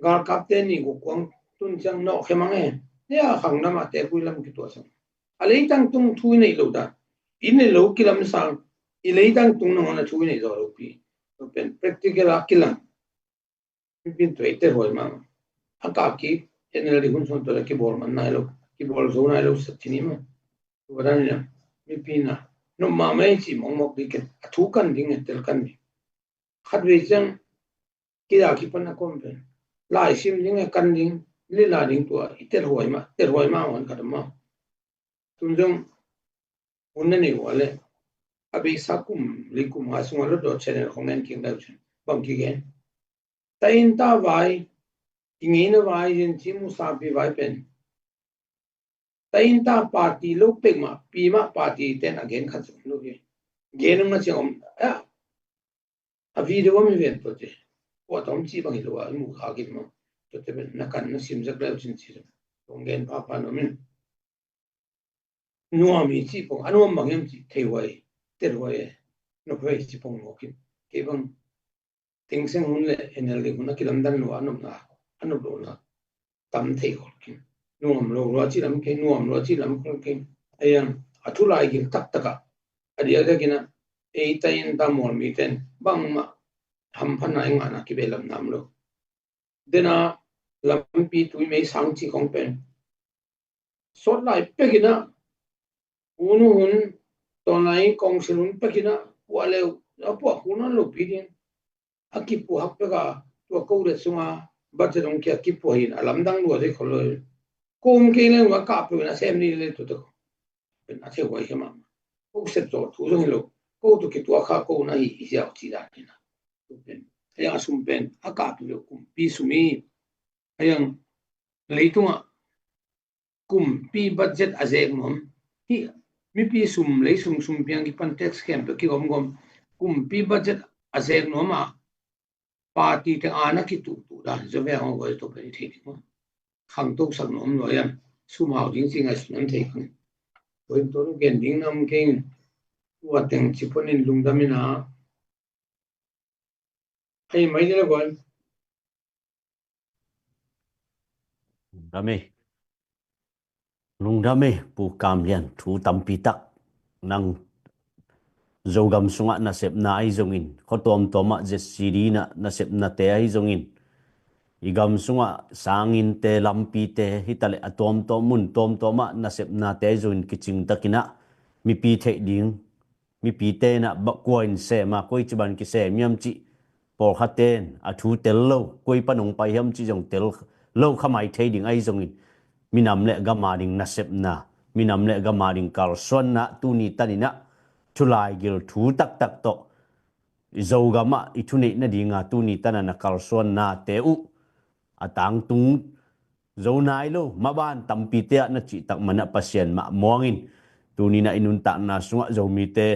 gar kap te ni go kwang tun chang no khemang e ya khang na ma te kuilam ki to sang alei tang tung thui nei lo da in nei lo kilam sang i lei tang tung no na thui nei zo lo pi to pen practical a kilam pin to ite hoi ma aka ki enel ri hun son to ki bol man na lo ki bol zo na lo sa chini ma to ran ya mi pina no ma mai chi mong mok di ke thu kan ding tel kan ni khat we chang ki da ki pan na kom pen lai sim ding kan ding li la ding to iter hoi ma on ka ma tun jong unne ni wale abi sakum likum asung lo do channel hongen king da chen bang ki gen tain ta vai ingina vai yin chi mu sa bi vai pen tain ta party lo pek ma pi ma party ten again khat lo ge genum na chom a video mi ven to te o tom chi bang lo wa mu kha gi ma to te na kan na sim jak la chin chi ongen pa no min nuam mi chi pong anom bang em chi thei wai ter wai no phai chi pong mo kin ke bang ting seng hun le enel de hun ki lam dan lo anom lo na tam thei ko kin nuam lo chi lam ke nuam lo chi lam ko ke ayang athulai gi tak taka adia ga kina ei tain ta mol mi ten bang ma ham phan na nga na ki belam nam lo dena lampi tui me sang chi kong pen sot lai pe kina unu hun to nai kong silun pe kina wale apo kuna lo pidin akipu hakpega to ko re sunga bajerong ki akipu hin alam dang lo de kholo kom ke le wa ka pe na sem ni le to pen a che wai ma ko se to tu jong lo ko to ki to kha ko na hi ya chi da ni na pen ya sum pen aka pi lo kum pi sumi ayang leitunga kum pi budget azek mom hi mi pi sum lei sum piang ki pan tax camp ki gom kum pi budget azek no ma party te ana ki tu da zo ve ang go to pe thi mo khang to sak nom lo yan sum hao jing jing a sun thei khang oi to no gen ding nam king wa teng chi ponin lung da mina ai mai le go Dami lung dami pu kam lian thu tampi tak nang zogam sunga na sep na ai zongin khotom toma je sirina na sep na te ai zongin igam sunga sangin te lampi te hitale atom to mun tom toma na sep na te zongin kiching takina mi pi the ding mi pi te na ba koin se ma koi chiban ki se miam chi por khaten athu tel lo koi panong pai ham chi jong tel lo khamai the ding ai zongin minam le gama ding na sep na minam le gama ding kal son na tu ni tanina chulai gil thu tak tak to zogama ithune na dinga tu ni tanana kal son na teu atang tung zonai lo maban tampi te na chi tak mana pasien ma mongin tu ni na inun ta na sunga zomi te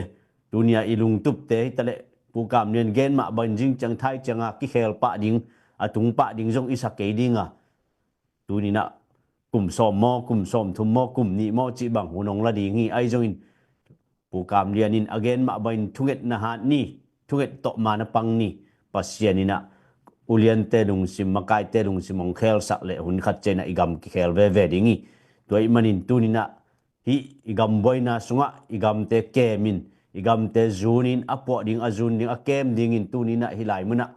tu dunia ilung tup te tale pu kam nen gen ma ban jing chang thai changa ki khel pa ding atung pa ding jong isa ke dinga tunina kum som thum mo kum ni mo chi bang hunong la ding hi ai jong in pu kam lianin again ma ban thunget na ha ni thunget to ma na pang ni pasianina ulian te dung sim makai te dung simong khel sak le hun khat chena igam ki khel ve ve dingi toi manin tunina hi igam boina sunga igam te kemin igam te zunin apo ding azun ding akem ding in tunina hilai muna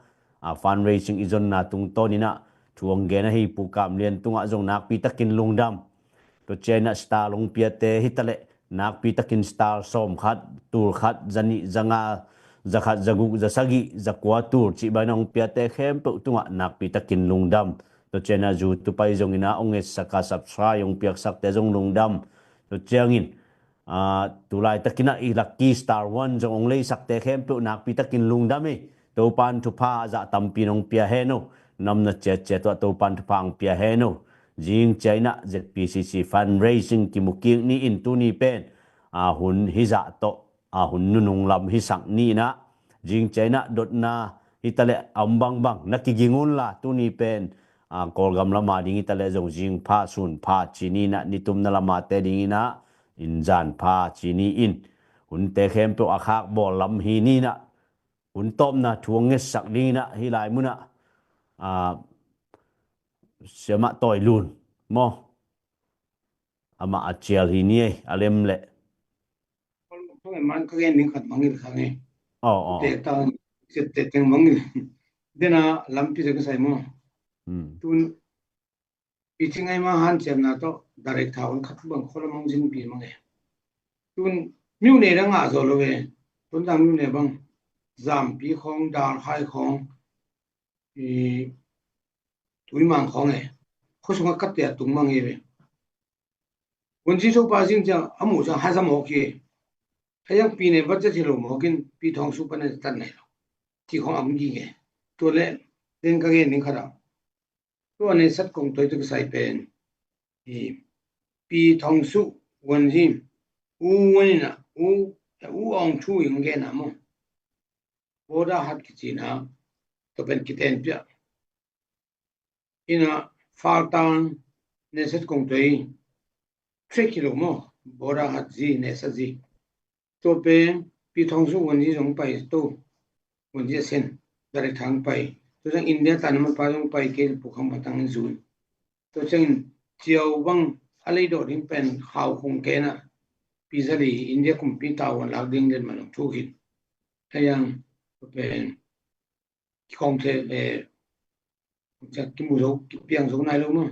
fundraising izon na tung tonina thuang gena hi pu kam lian tunga jong nak pi takin lungdam to chena star long pia te hitale nak pi takin star som khat tur khat zani zanga zakhat zaguk zasagi zakwa tur chi banong pia te khem pe tunga nak pi takin lungdam to chena ju tu pai jong ina onge saka subscribe yong piak sak te jong lungdam to changin tulai takina i lucky star 1 jong onglei sak te khem pe nak pi takin lungdam e to pan thu pha za tampi nong pia heno namna che to pan thu phang pia heno jing china ZPCC fundraising ki muking ni in tu ni pen hun hiza to hun nunung lam hi sak ni na jing china dot na hitale ambang bang nakigingun la tu ni pen kolgam lama ding itale jong jing pha sun pha chini na nitum na lama te ding ina injan pha chini in hun te khem pe akhak bol lam hi ni na hun tom na thuang nge sak ni na hi lai muna sema toy lun mo ama achial hi ni alem le man ka gen ning khat mangil khange oh te ta te teng mangil dena lampi je ka sai mo tun pichingai ma han chem na to direct thaun khat bang kholam mong jin pi mangai tun miu ne ra nga zo lo we tun dang miu ne bang zam pi khong dar hai khong tui mang khong e khosung ka te tung mang e we won ji so pa jing ja amu ja ha sam ho ki hayang pi ne budget lo mo kin pi thong su pa ne tan ne lo ti khong am gi ge to le den ka ge ning khara to ne sat kong toi tu sai pen pi thong su won ji u won na u ong chu ing ge na mo boda hat ki chi na to ben ki ten pya ina far town ne sat kong toi 3 kilo mo boda hat ji ne sa ji to pe pi thong su won ji jong pai to won ji sen direct thang pai to jang india tan ma pa jong pai ke pu kham patang zun to chang chiao bang alei do ring pen haw khong ke na pi zali india kum pi ta wan lag ding den man thu hin hayang to pen khong the cha ki mu zo piang zo nai lo mo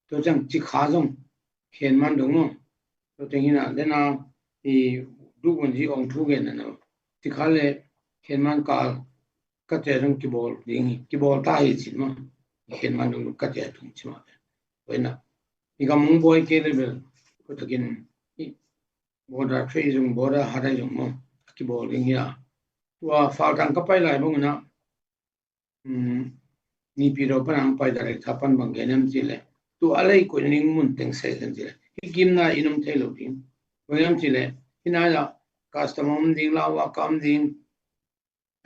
to chang chi kha jong khen man dong mo to teng ina dena du won ji ong thu gen na ti khale khen man ka ka te rang ki bol ta hi chin ma khen man dong ka te thung chi ma wena ni ga mung boy ke le ko to gen boda tree jung boda harai jung mo ki bol ging ya wa fa tang ka pai lai bong na ni pi ro pan pai da tha pan bang genam chi le tu alai ko ning mun teng se gen chi le ki kim na inum thelo din wayam chi le hina la customer ding la wa kam ding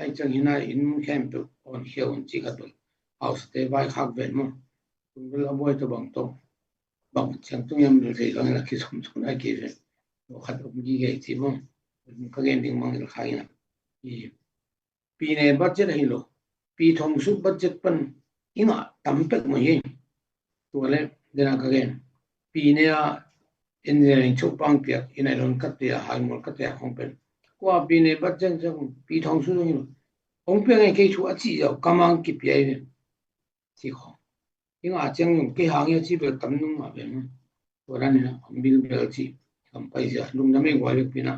ai chang hina in camp on hill on chi khat house te bai khak ven mo kun la boy to bang chang tu yam le thei la ki som chung ai ke ve o khat um gi ge chi mo ka gen ding mang la khai na pi ne budget hi lo pi thong su budget pan inga tam pek mo ye to le dena ka gen pi ne engineering chu pang pia inai lon kat ya hai mol kat ya khong pen kwa pi ne bat jang jang pi thong su ni ong pe ngai ke chu a chi jo kamang ki pi ai chi kho inga chang yong ke hang ya chi be tam nung ma be to ran na bil bel chi kam pai ja lung na me gwa le pi na